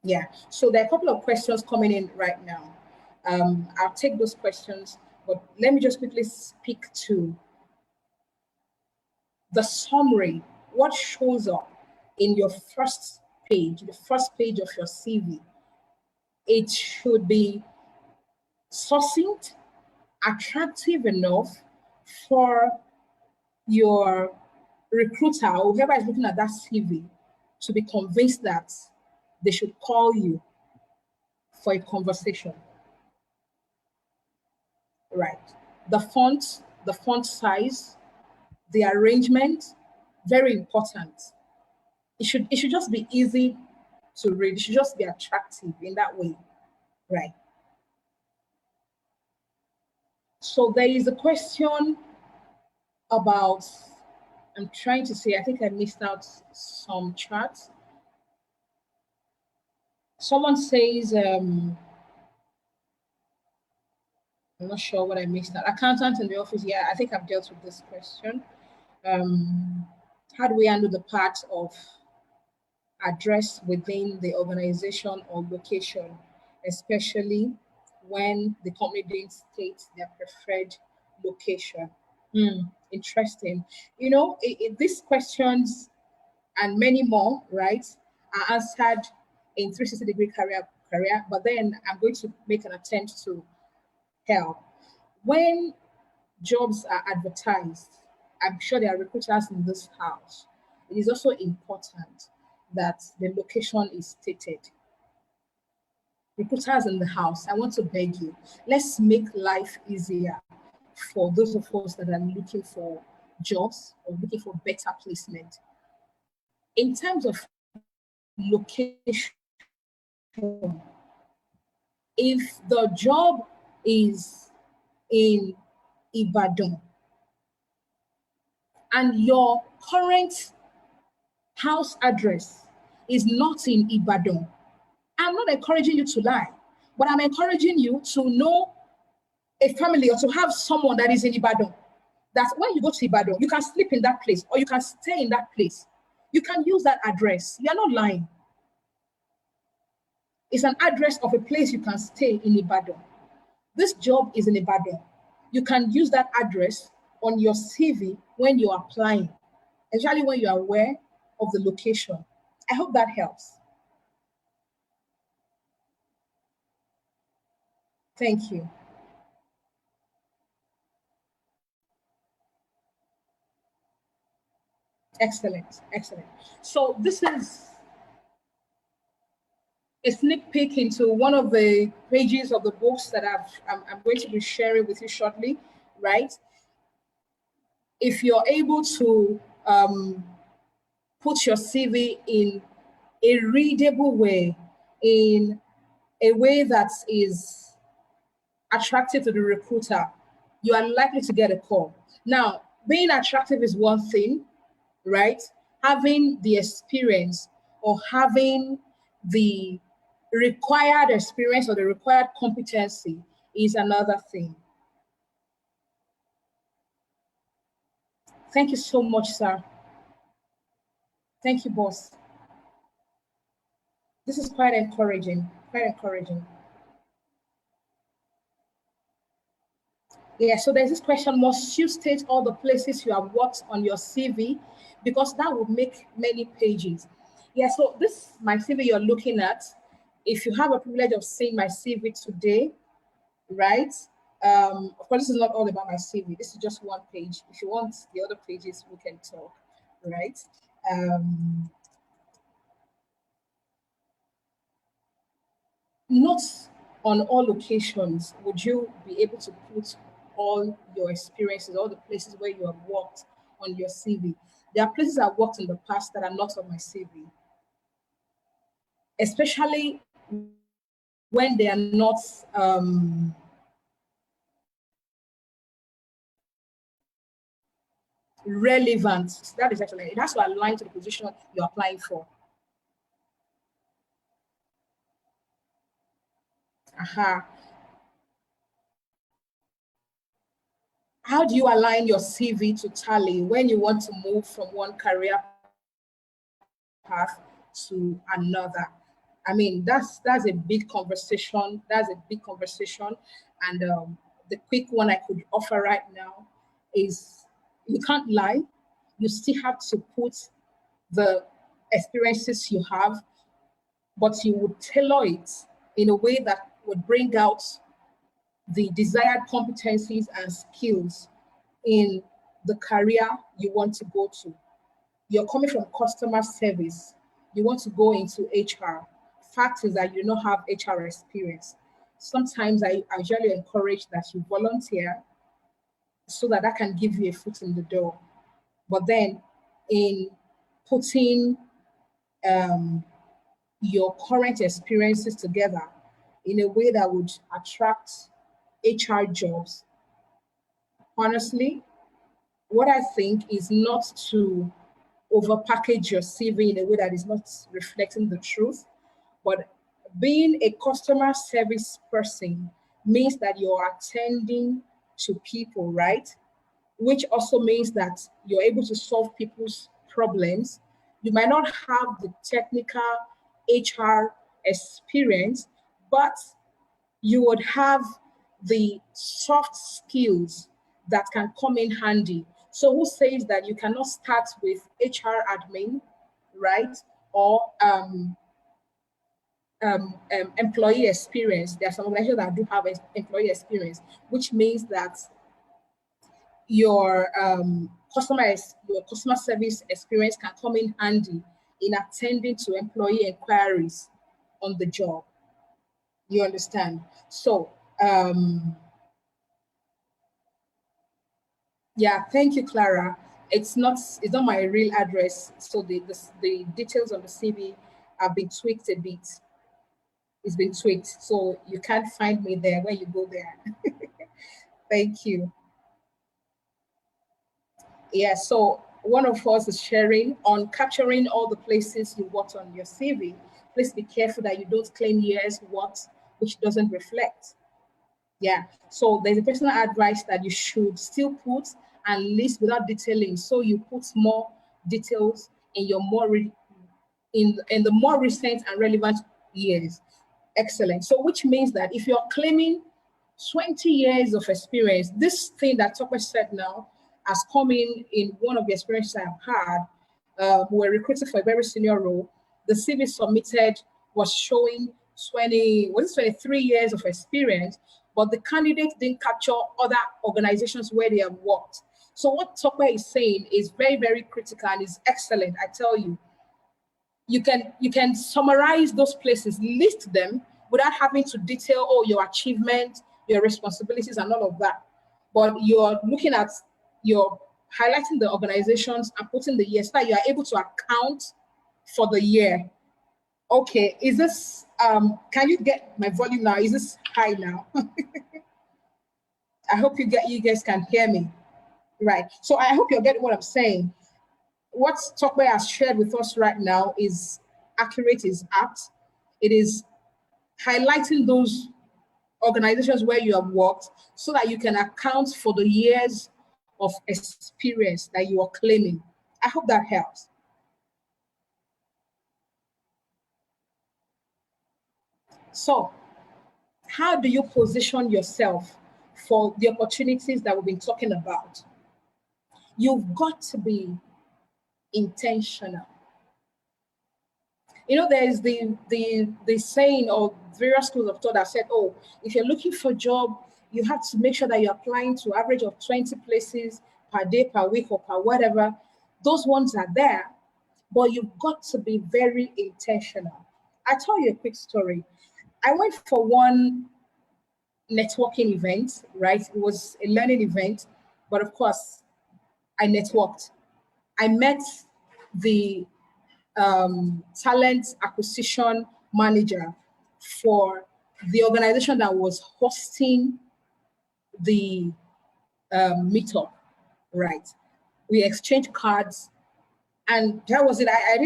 [SPEAKER 1] Yeah, so there are a couple of questions coming in right now. I'll take those questions, but let me just quickly speak to the summary. What shows up in your first page, the first page of your CV? It should be succinct, attractive enough for your recruiter or whoever is looking at that CV to be convinced that they should call you for a conversation. Right. The font size, the arrangement, very important. It should just be easy to read. It should just be attractive in that way. Right. So there is a question about, I'm trying to say, I think I missed out some charts. Someone says, I'm not sure what I missed out. Accountant in the office, yeah, I think I've dealt with this question. How do we handle the part of address within the organization or location, especially when the company didn't state their preferred location? Interesting. You know, these questions and many more, right, are answered in 360-degree career, but then I'm going to make an attempt to help. When jobs are advertised, I'm sure there are recruiters in this house. It is also important that the location is stated. Recruiters in the house, I want to beg you, let's make life easier for those of us that are looking for jobs or looking for better placement. In terms of location, if the job is in Ibadan and your current house address is not in Ibadan, I'm not encouraging you to lie, but I'm encouraging you to know a family or to have someone that is in Ibadan. That when you go to Ibadan, you can sleep in that place or you can stay in that place. You can use that address. You're not lying. It's an address of a place you can stay in Ibadan. This job is in Ibadan. You can use that address on your CV when you're applying, especially when you're aware of the location. I hope that helps. Thank you. Excellent, excellent. So this is a sneak peek into one of the pages of the books that I'm going to be sharing with you shortly, right? If you're able to put your CV in a readable way, in a way that is attractive to the recruiter, you are likely to get a call. Now, being attractive is one thing, right? Having the experience or having the required experience or the required competency is another thing. Thank you so much, sir. Thank you, boss. This is quite encouraging, quite encouraging. Yeah, so there's this question, must you state all the places you have worked on your CV? Because that would make many pages. Yeah, so this my CV you're looking at. If you have a privilege of seeing my CV today, right? Of course, this is not all about my CV. This is just one page. If you want the other pages, we can talk, right? Um, Not on all occasions would you be able to put all your experiences, all the places where you have worked on your CV. There are places I've worked in the past that are not on my CV, especially when they are not relevant. That is actually, it has to align to the position you're applying for. Aha. How do you align your CV to tally when you want to move from one career path to another? I mean, that's a big conversation. That's a big conversation. And the quick one I could offer right now is you can't lie. You still have to put the experiences you have, but you would tailor it in a way that would bring out the desired competencies and skills in the career you want to go to. You're coming from customer service, you want to go into HR. Fact is that you don't have HR experience. Sometimes I usually encourage that you volunteer so that can give you a foot in the door. But then, in putting um, your current experiences together in a way that would attract HR jobs, honestly, what I think is not to overpackage your CV in a way that is not reflecting the truth. But being a customer service person means that you're attending to people, right? Which also means that you're able to solve people's problems. You might not have the technical HR experience, but you would have the soft skills that can come in handy. So, who says that you cannot start with HR admin, right? Or employee experience. There are some organizations that do have employee experience, which means that your your customer service experience can come in handy in attending to employee inquiries on the job. You understand? So yeah, thank you, Clara. It's not my real address, so the details on the CV have been tweaked a bit. It's been tweaked, so you can't find me there when you go there. Thank you. Yeah, so one of us is sharing on capturing all the places you worked on your CV. Please be careful that you don't claim years worked which doesn't reflect. Yeah. So there's a personal advice that you should still put and list without detailing. So you put more details in your in the more recent and relevant years. Excellent. So which means that if you're claiming 20 years of experience, this thing that Topper said now has come in one of the experiences I've had. We were recruited for a very senior role. The CV submitted was showing 23 years of experience, but the candidate didn't capture other organizations where they have worked. So what Topper is saying is very, very critical and is excellent. I tell you, you can summarize those places, list them without having to detail all your achievements, your responsibilities, and all of that. But you're looking at you're highlighting the organizations and putting the years so that you are able to account for the year. Okay, is this can you get my volume now? Is this high now? I hope you guys can hear me. Right. So I hope you're getting what I'm saying. What Tokwe has shared with us right now is accurate, is apt. It is highlighting those organizations where you have worked so that you can account for the years of experience that you are claiming. I hope that helps. So, how do you position yourself for the opportunities that we've been talking about? You've got to be intentional. There's the saying of various schools of thought that said, oh, if you're looking for a job, you have to make sure that you're applying to average of 20 places per day, per week, or per whatever. Those ones are there, but you've got to be very intentional. I'll tell you a quick story. I went for one networking event, right? It was a learning event, but of course, I networked. I met the talent acquisition manager for the organization that was hosting the meetup, right? We exchanged cards, and that was it. I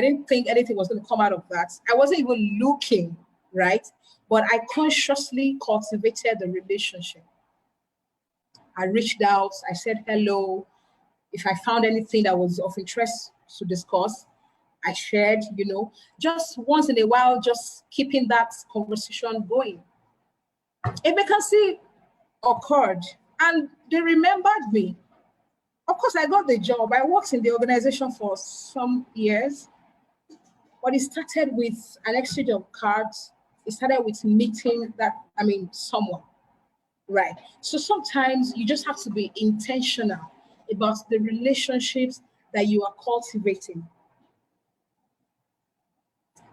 [SPEAKER 1] didn't think anything was going to come out of that. I wasn't even looking, right? But I consciously cultivated the relationship. I reached out, I said hello. If I found anything that was of interest to discuss, I shared, just once in a while, just keeping that conversation going. A vacancy occurred and they remembered me. Of course, I got the job. I worked in the organization for some years, but it started with an exchange of cards. It started with meeting someone, right? So sometimes you just have to be intentional about the relationships that you are cultivating.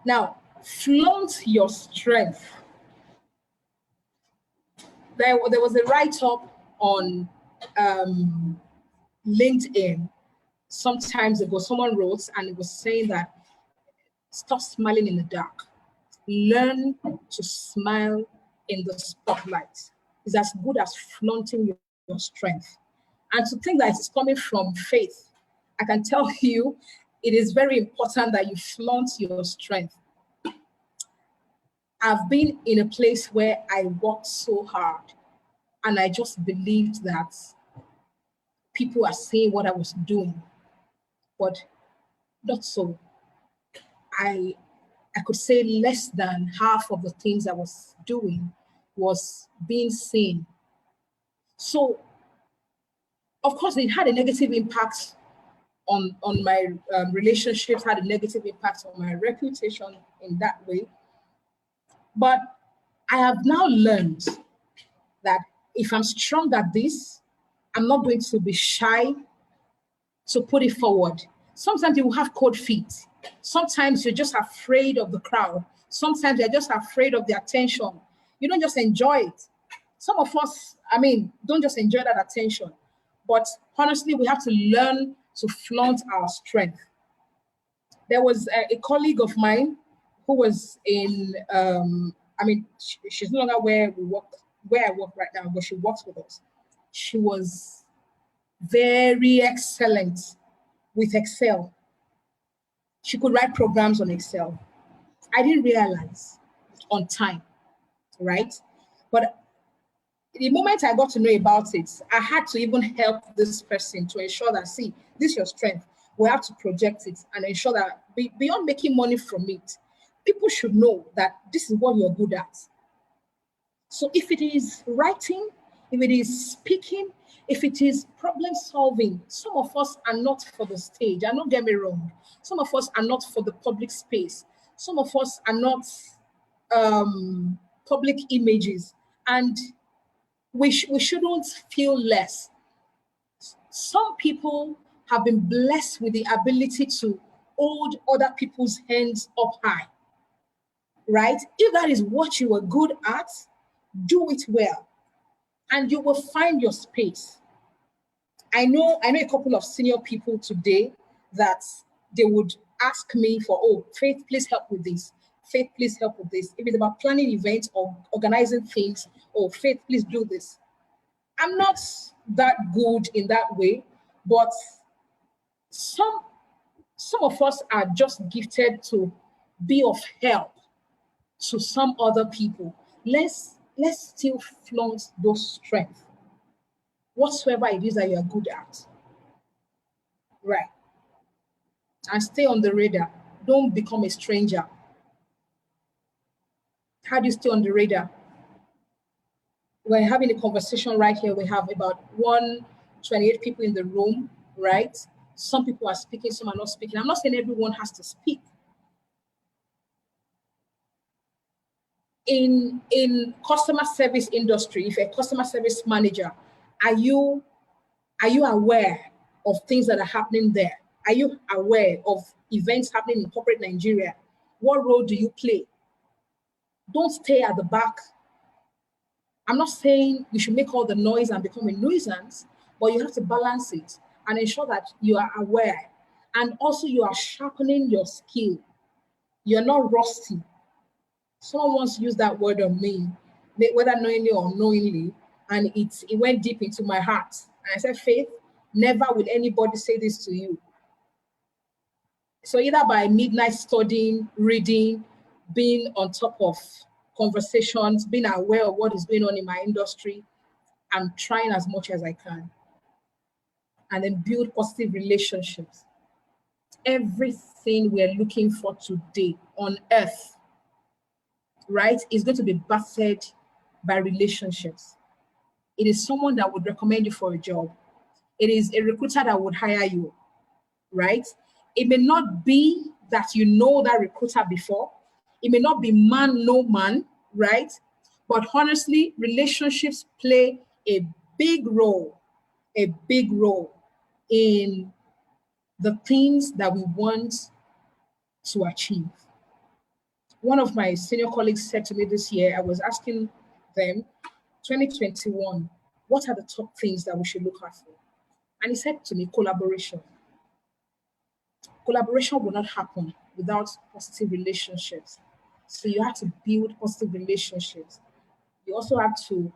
[SPEAKER 1] Now, flaunt your strength. There was a write-up on LinkedIn some times ago. Someone wrote, and it was saying that stop smiling in the dark. Learn to smile in the spotlight. It's as good as flaunting your strength. And to think that it's coming from faith, I can tell you it is very important that you flaunt your strength. I've been in a place where I worked so hard and I just believed that people are saying what I was doing, but not so. I could say less than half of the things I was doing was being seen. So, of course, it had a negative impact on my relationships, had a negative impact on my reputation in that way. But I have now learned that if I'm strong at this, I'm not going to be shy to put it forward. Sometimes you will have cold feet. Sometimes you're just afraid of the crowd. Sometimes you're just afraid of the attention. You don't just enjoy it. Some of us, don't just enjoy that attention. But honestly, we have to learn to flaunt our strength. There was a colleague of mine who was in, she's no longer where I work right now, but she works with us. She was very excellent with Excel. She could write programs on Excel. I didn't realize on time, right? But the moment I got to know about it, I had to even help this person to ensure that, see, this is your strength. We have to project it and ensure that beyond making money from it, people should know that this is what you're good at. So if it is writing, if it is speaking, if it is problem solving, some of us are not for the stage. And don't get me wrong, some of us are not for the public space. Some of us are not public images. And we shouldn't feel less. Some people have been blessed with the ability to hold other people's hands up high, right? If that is what you are good at, do it well, and you will find your space. I know a couple of senior people today that they would ask me for, oh, Faith, please help with this. Faith, please help with this. If it's about planning events or organizing things, oh, Faith, please do this. I'm not that good in that way, but some of us are just gifted to be of help to some other people. Let's still flaunt those strengths, whatsoever it is that you're good at. Right. And stay on the radar. Don't become a stranger. How do you stay on the radar? We're having a conversation right here. We have about 128 people in the room, right? Some people are speaking, some are not speaking. I'm not saying everyone has to speak, in customer service industry, if you're a customer service manager, are you aware of things that are happening there? Are you aware of events happening in corporate Nigeria? What role do you play? Don't stay at the back. I'm not saying you should make all the noise and become a nuisance, but you have to balance it and ensure that you are aware. And also you are sharpening your skill. You're not rusty. Someone once used that word on me, whether knowingly or unknowingly, and it went deep into my heart. And I said, Faith, never will anybody say this to you. So either by midnight studying, reading, being on top of conversations, being aware of what is going on in my industry, I'm trying as much as I can. And then build positive relationships. Everything we're looking for today on earth, right, is going to be battered by relationships. It is someone that would recommend you for a job. It is a recruiter that would hire you, right? It may not be that you know that recruiter before. It may not be man, no man, right? But honestly, relationships play a big role in the things that we want to achieve. One of my senior colleagues said to me this year, I was asking them, 2021, what are the top things that we should look out for? And he said to me, collaboration. Collaboration will not happen without positive relationships. So you have to build positive relationships. You also have to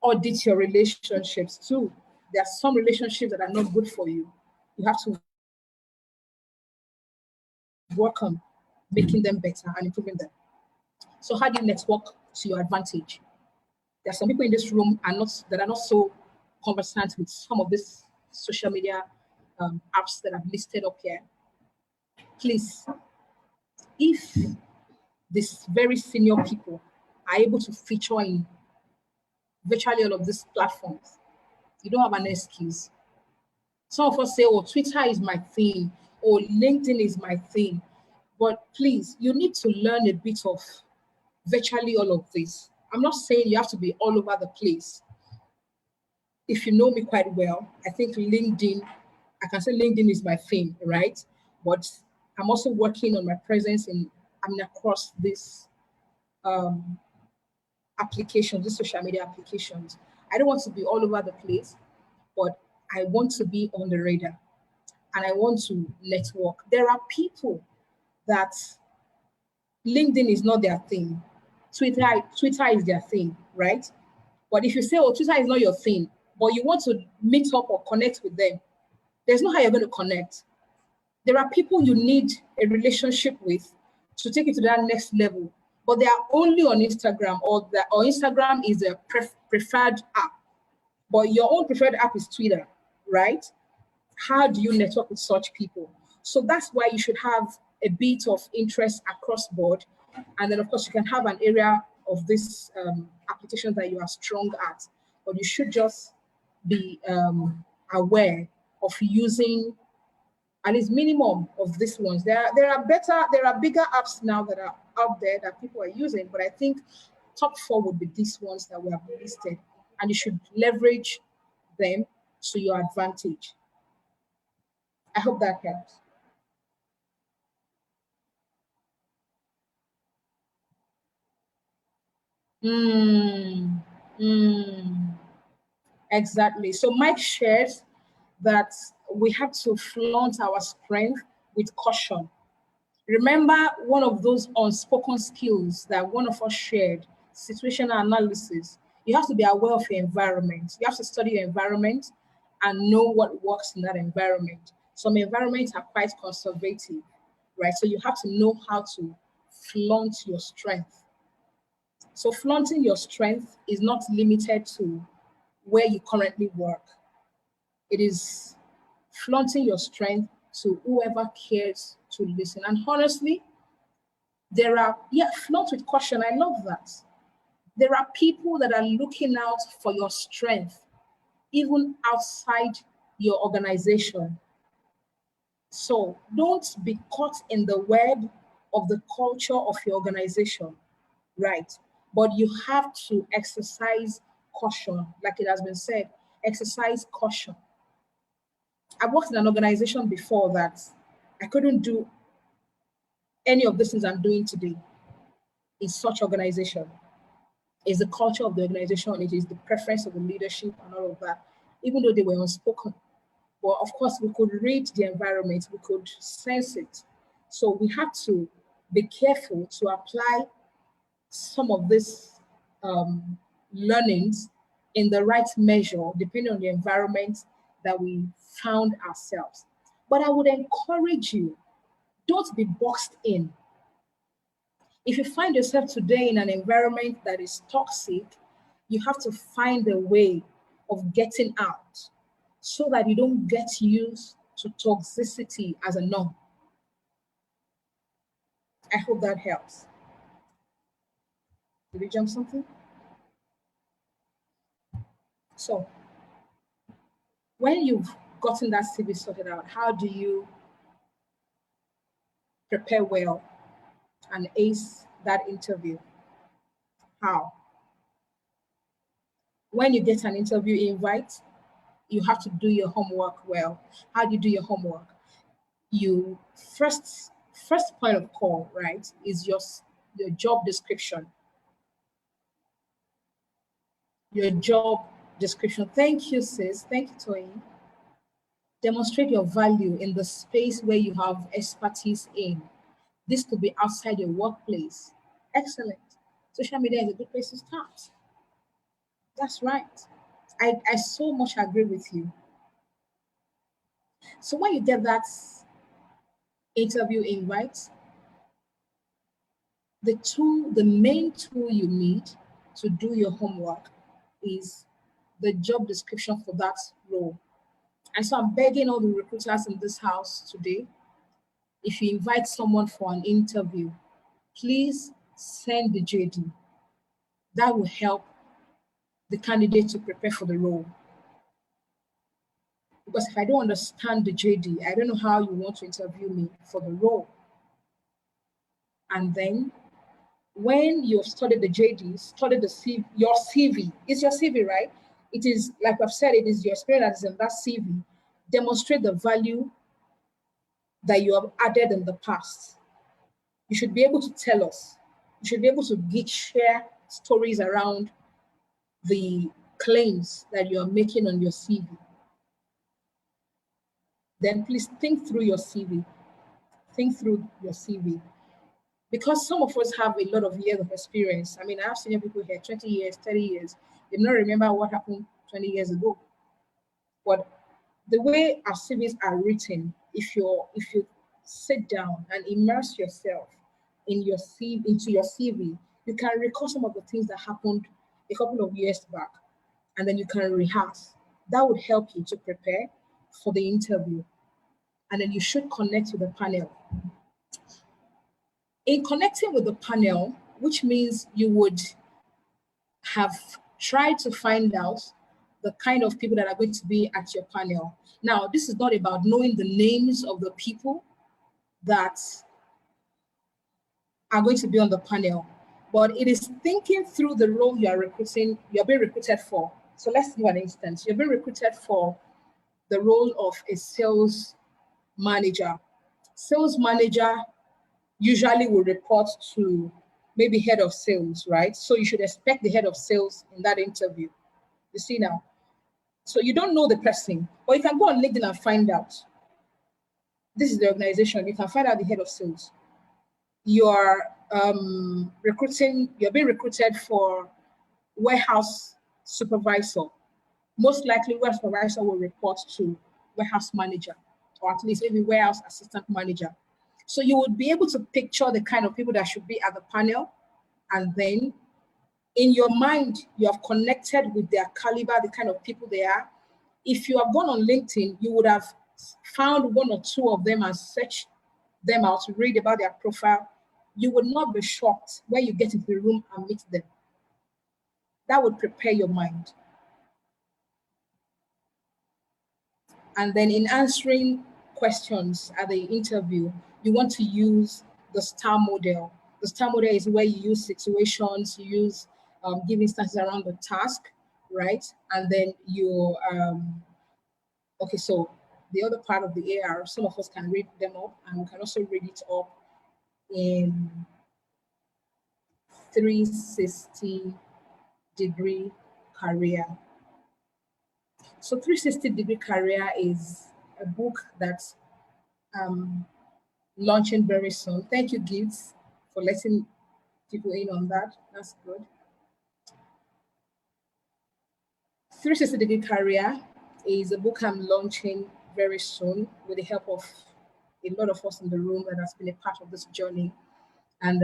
[SPEAKER 1] audit your relationships too. There are some relationships that are not good for you. You have to work on making them better and improving them. So how do you network to your advantage? There are some people in this room that are not so conversant with some of these social media apps that I've listed up here. Please, if these very senior people are able to feature in virtually all of these platforms, you don't have an excuse. Some of us say, oh, Twitter is my thing, or LinkedIn is my thing. But please, you need to learn a bit of virtually all of this. I'm not saying you have to be all over the place. If you know me quite well, I think LinkedIn, I can say LinkedIn is my thing, right? But I'm also working on my presence across these applications, these social media applications. I don't want to be all over the place, but I want to be on the radar and I want to network. There are people that LinkedIn is not their thing. Twitter is their thing, right? But if you say, oh, Twitter is not your thing, but you want to meet up or connect with them, there's no how you're going to connect. There are people you need a relationship with to take it to that next level, but they are only on Instagram, or Instagram is a preferred app, but your own preferred app is Twitter, right? How do you network with such people? So that's why you should have a bit of interest across board. And then, of course, you can have an area of this application that you are strong at, but you should just be aware of using at least minimum of these ones. There are bigger apps now that are out there that people are using, but I think top 4 would be these ones that we have listed, and you should leverage them to your advantage. I hope that helps. Exactly. So Mike shares that we have to flaunt our strength with caution. Remember one of those unspoken skills that one of us shared, situational analysis. You have to be aware of your environment. You have to study your environment and know what works in that environment. Some environments are quite conservative, right? So you have to know how to flaunt your strength. So flaunting your strength is not limited to where you currently work. It is flaunting your strength to whoever cares to listen. And honestly, flaunt with caution. I love that. There are people that are looking out for your strength, even outside your organization. So don't be caught in the web of the culture of your organization, right? but you have to exercise caution. Like it has been said, exercise caution. I worked in an organization before that I couldn't do any of the things I'm doing today in such organization. It's the culture of the organization, it is the preference of the leadership and all of that, even though they were unspoken. But of course, we could read the environment, we could sense it. So we have to be careful to apply some of these learnings in the right measure, depending on the environment that we found ourselves. But I would encourage you, don't be boxed in. If you find yourself today in an environment that is toxic, you have to find a way of getting out so that you don't get used to toxicity as a norm. I hope that helps. Did we jump something? So, when you've gotten that CV sorted out, how do you prepare well and ace that interview? How? When you get an interview invite, you have to do your homework well. How do you do your homework? You first point of call, right, is your job description. Your job description. Thank you, sis. Thank you, Toyin. Demonstrate your value in the space where you have expertise in. This could be outside your workplace. Excellent. Social media is a good place to start. That's right. I so much agree with you. So when you get that interview invite, the main tool you need to do your homework is the job description for that role. And so I'm begging all the recruiters in this house today, if you invite someone for an interview, please send the JD. That will help the candidate to prepare for the role. Because if I don't understand the JD, I don't know how you want to interview me for the role. And then when you've studied the JD, studied the CV, your CV, it's your CV, right? It is, like I've said, it is your experience in that CV. Demonstrate the value that you have added in the past. You should be able to tell us. You should be able to share stories around the claims that you are making on your CV. Then please think through your CV. Think through your CV. Because some of us have a lot of years of experience. I mean, I have senior people here, 20 years, 30 years. They don't remember what happened 20 years ago. But the way our CVs are written, if you sit down and immerse yourself in your CV, into your CV, you can recall some of the things that happened a couple of years back, and then you can rehearse. That would help you to prepare for the interview. And then you should connect with the panel. In connecting with the panel, which means you would have tried to find out the kind of people that are going to be at your panel. Now, this is not about knowing the names of the people that are going to be on the panel, but it is thinking through the role you are recruiting, you're being recruited for. So let's do an instance. You're being recruited for the role of a sales manager. Sales manager usually will report to maybe head of sales, right? So you should expect the head of sales in that interview. You see now? So you don't know the person, but you can go on LinkedIn and find out. This is the organization. You can find out the head of sales. You're you're being recruited for warehouse supervisor. Most likely, warehouse supervisor will report to warehouse manager, or at least maybe warehouse assistant manager. So you would be able to picture the kind of people that should be at the panel, and then in your mind, you have connected with their caliber, the kind of people they are. If you have gone on LinkedIn, you would have found one or two of them and searched them out to read about their profile. You would not be shocked when you get into the room and meet them. That would prepare your mind. And then in answering questions at the interview, you want to use the STAR model. The The STAR model is where you use situations, you use give instances around the task, right? And then you, okay, so the other part of the AR, some of us can read them up, and we can also read it up in 360-degree career. So 360-degree career is a book that's launching very soon. Thank you, Gibbs, for letting people in on that. That's good. 360-degree career is a book I'm launching very soon with the help of a lot of us in the room that has been a part of this journey. And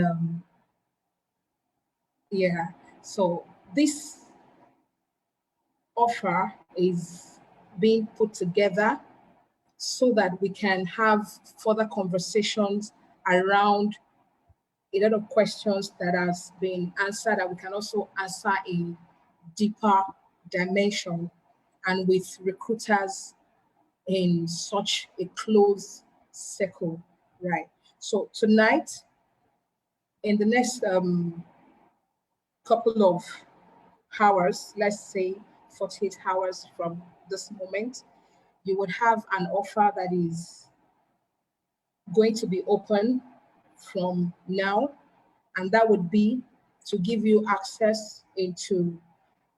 [SPEAKER 1] yeah, so this offer is being put together so that we can have further conversations around a lot of questions that has been answered, that we can also answer in deeper dimension and with recruiters in such a close circle, right? So tonight, in the next couple of hours, let's say 48 hours from this moment, you would have an offer that is going to be open from now, and that would be to give you access into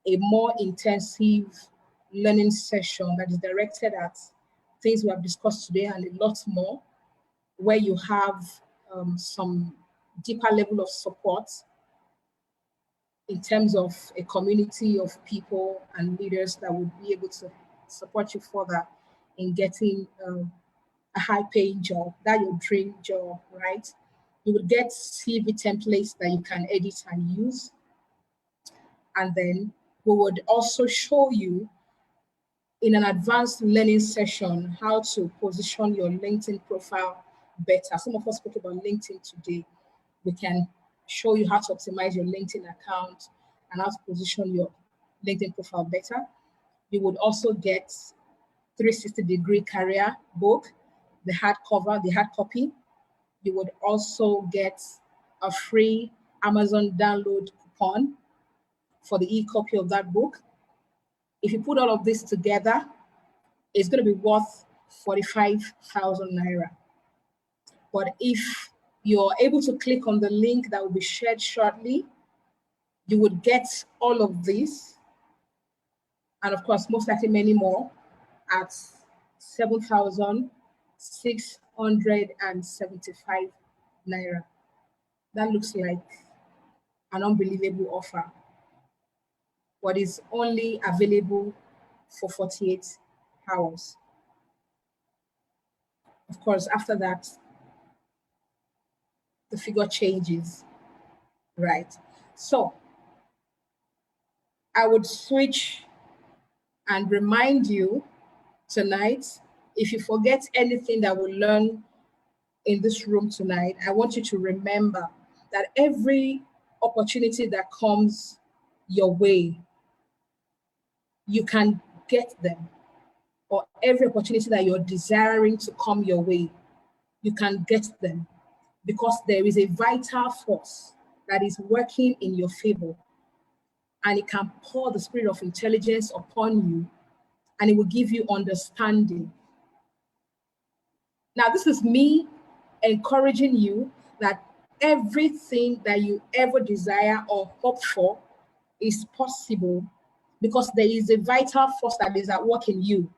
[SPEAKER 1] a more intensive learning session that is directed at things we have discussed today and a lot more, where you have some deeper level of support in terms of a community of people and leaders that would be able to support you further in getting a high-paying job, that your dream job, right? You will get CV templates that you can edit and use. And then we would also show you in an advanced learning session how to position your LinkedIn profile better. Some of us spoke about LinkedIn today. We can show you how to optimize your LinkedIn account and how to position your LinkedIn profile better. You would also get 360-degree career book, the hardcover, the hard copy. You would also get a free Amazon download coupon for the e-copy of that book. If you put all of this together, it's going to be worth 45,000 naira. But if you're able to click on the link that will be shared shortly, you would get all of this, and of course, most likely many more, at 7,675 naira. That looks like an unbelievable offer, but is only available for 48 hours. Of course, after that, the figure changes, right? So I would switch and remind you tonight, if you forget anything that we learn in this room tonight, I want you to remember that every opportunity that comes your way, you can get them. Or every opportunity that you're desiring to come your way, you can get them, because there is a vital force that is working in your favor, and it can pour the spirit of intelligence upon you, and it will give you understanding. Now, this is me encouraging you that everything that you ever desire or hope for is possible, because there is a vital force that is at work in you.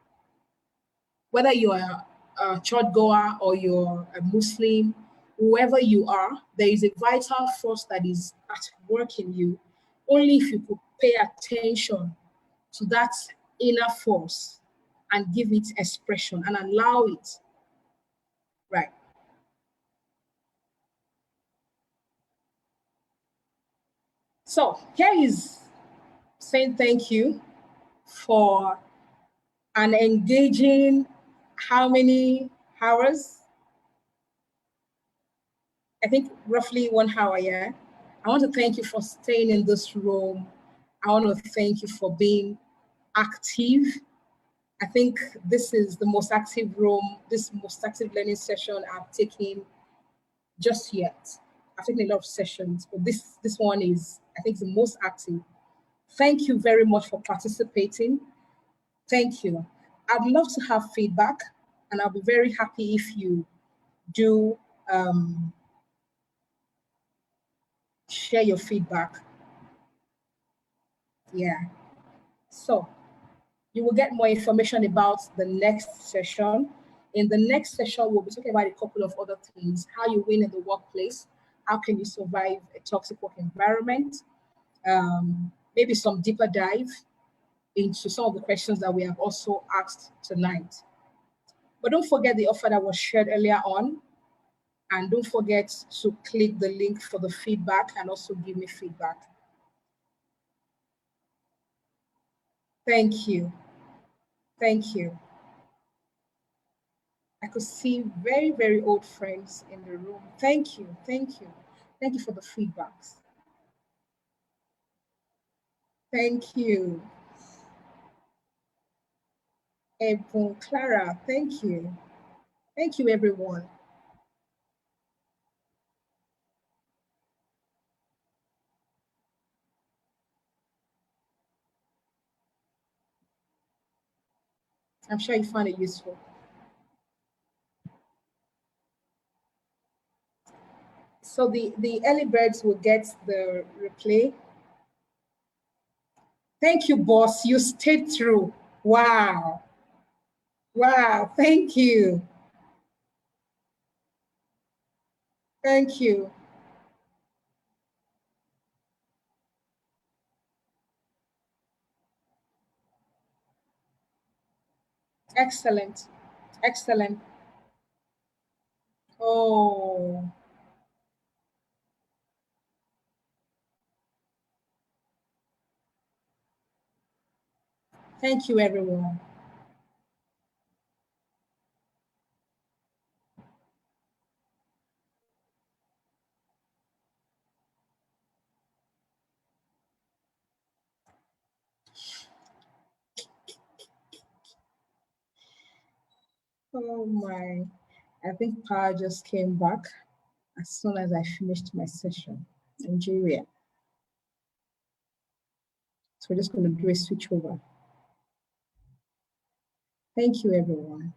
[SPEAKER 1] Whether you are a church goer or you're a Muslim, whoever you are, there is a vital force that is at work in you. Only if you could pay attention to that inner force and give it expression and allow it. Right. So here is saying thank you for an engaging how many hours? I think roughly 1 hour, yeah. I want to thank you for staying in this room. I want to thank you for being active. I think this is the most active room, this most active learning session I've taken just yet. I've taken a lot of sessions, but this one is, I think, the most active. Thank you very much for participating. Thank you. I'd love to have feedback, and I'll be very happy if you do share your feedback. Yeah. So you will get more information about the next session. In the next session, we'll be talking about a couple of other things: how you win in the workplace, how can you survive a toxic work environment, maybe some deeper dive into some of the questions that we have also asked tonight. But don't forget the offer that was shared earlier on. And don't forget to click the link for the feedback and also give me feedback. Thank you. Thank you. I could see very, very old friends in the room. Thank you. Thank you. Thank you for the feedbacks. Thank you. Ebon Clara, thank you. Thank you, everyone. I'm sure you found it useful. So the early birds will get the replay. Thank you, boss. You stayed through. Wow. Wow. Thank you. Thank you. Excellent. Excellent. Oh, thank you, everyone. Oh my. I think power just came back as soon as I finished my session. Nigeria. So we're just going to do a switch over. Thank you, everyone.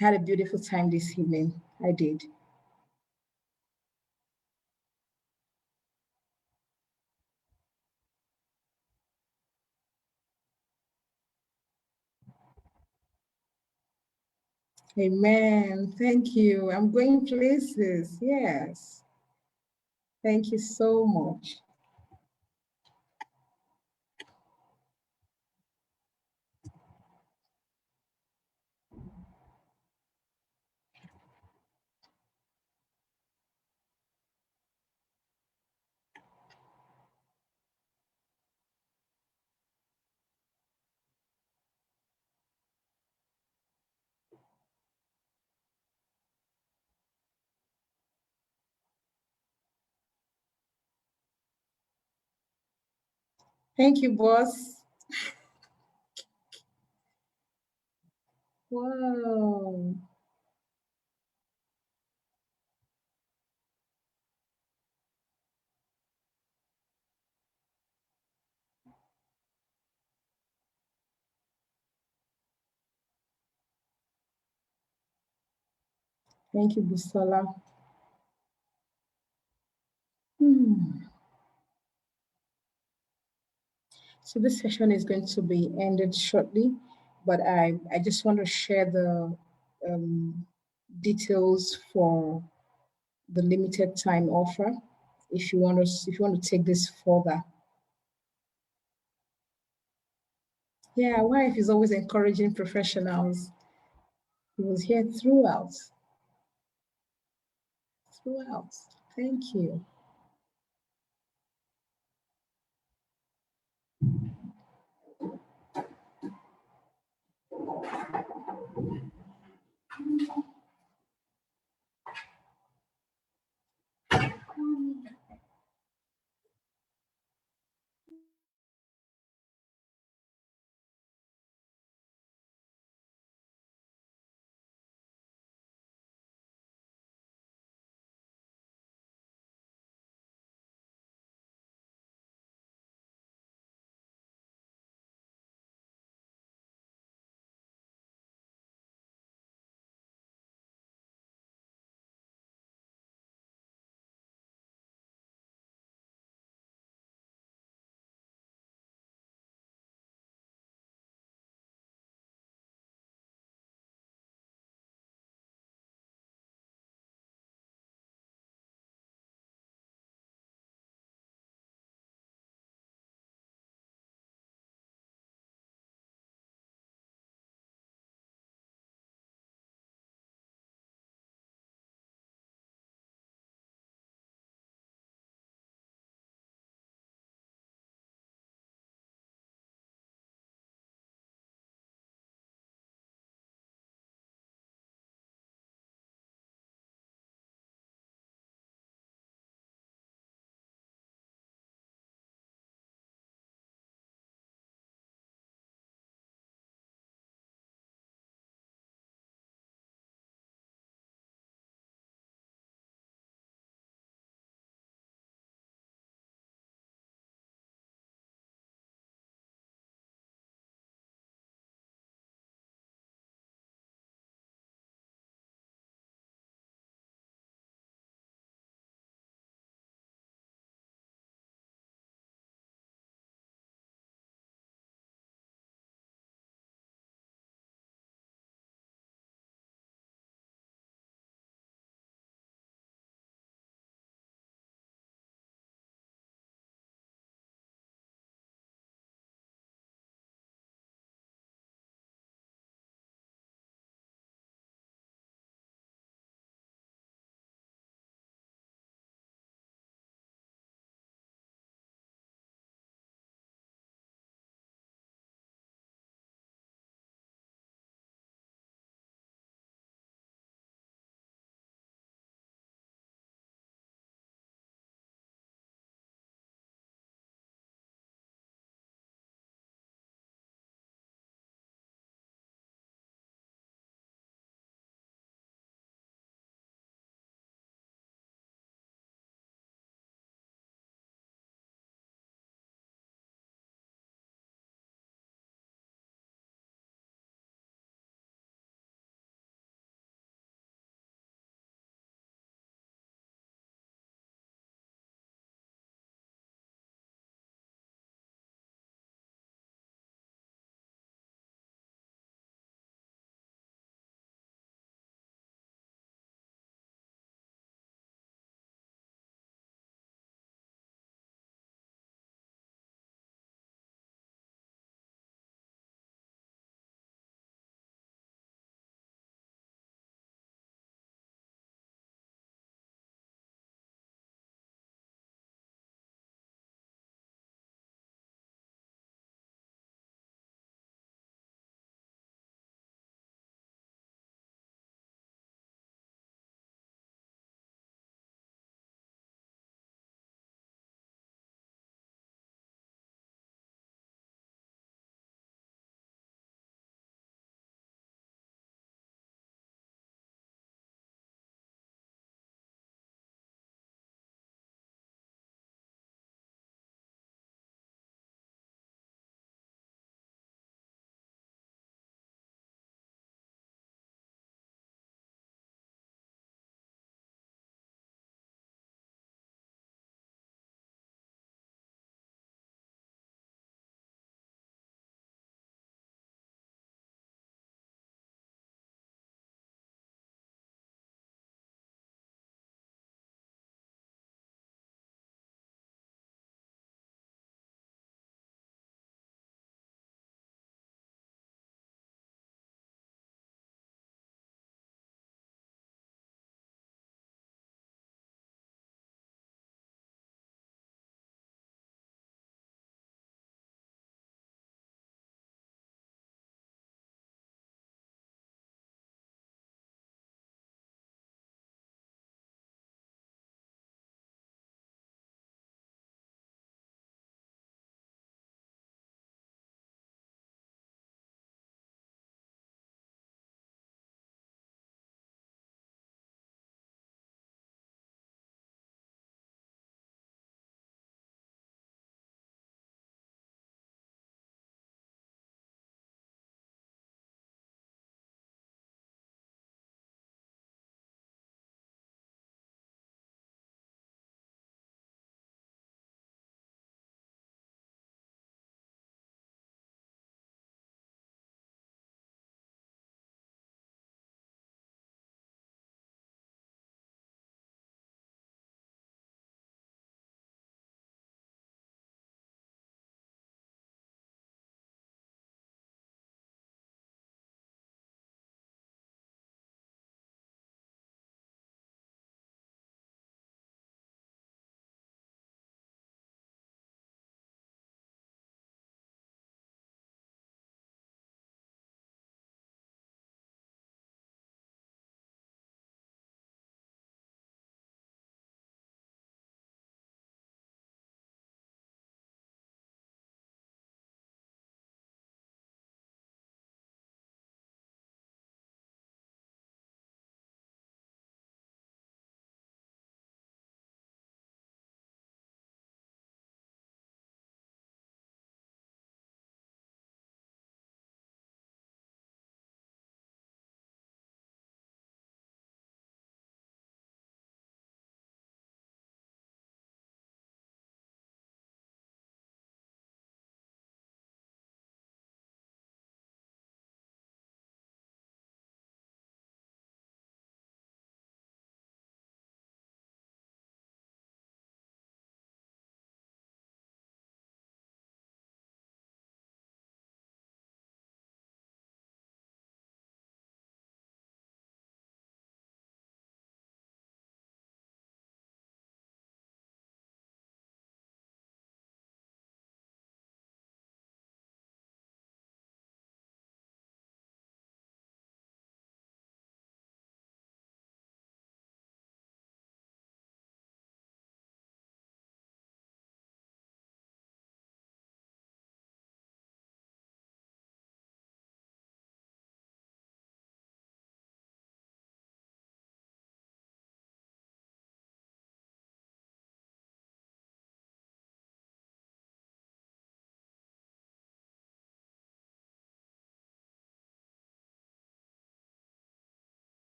[SPEAKER 1] I had a beautiful time this evening. I did. Amen. Thank you. I'm going places. Yes. Thank you so much. Thank you, boss. Wow. Thank you, Busola. Hmm. So this session is going to be ended shortly, but I just want to share the details for the limited time offer if you want to take this further. Yeah, wife is always encouraging professionals. He was here throughout. Thank you.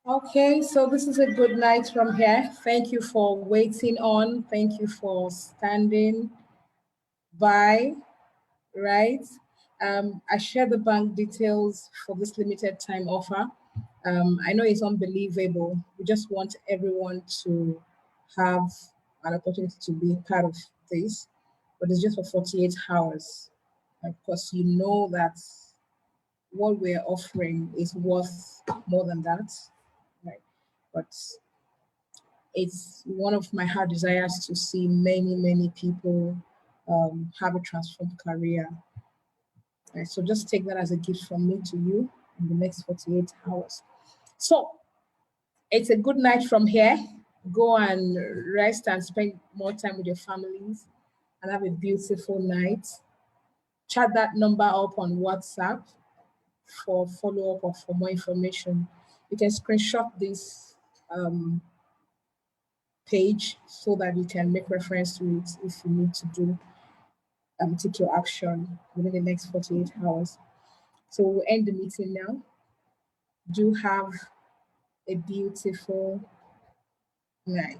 [SPEAKER 1] Okay, so this is a good night from here. Thank you for waiting on. Thank you for standing by, right? I share the bank details for this limited time offer. I know it's unbelievable. We just want everyone to have an opportunity to be part of this, but it's just for 48 hours. Of course, you know that what we're offering is worth more than that, right? But it's one of my heart desires to see many, many people have a transformed career. Right? So just take that as a gift from me to you in the next 48 hours. So it's a good night from here. Go and rest and spend more time with your families and have a beautiful night. Chat that number up on WhatsApp for follow up or for more information. You can screenshot this page so that you can make reference to it if you need to do take your action within the next 48 hours. So we'll end the meeting now. Do have a beautiful night.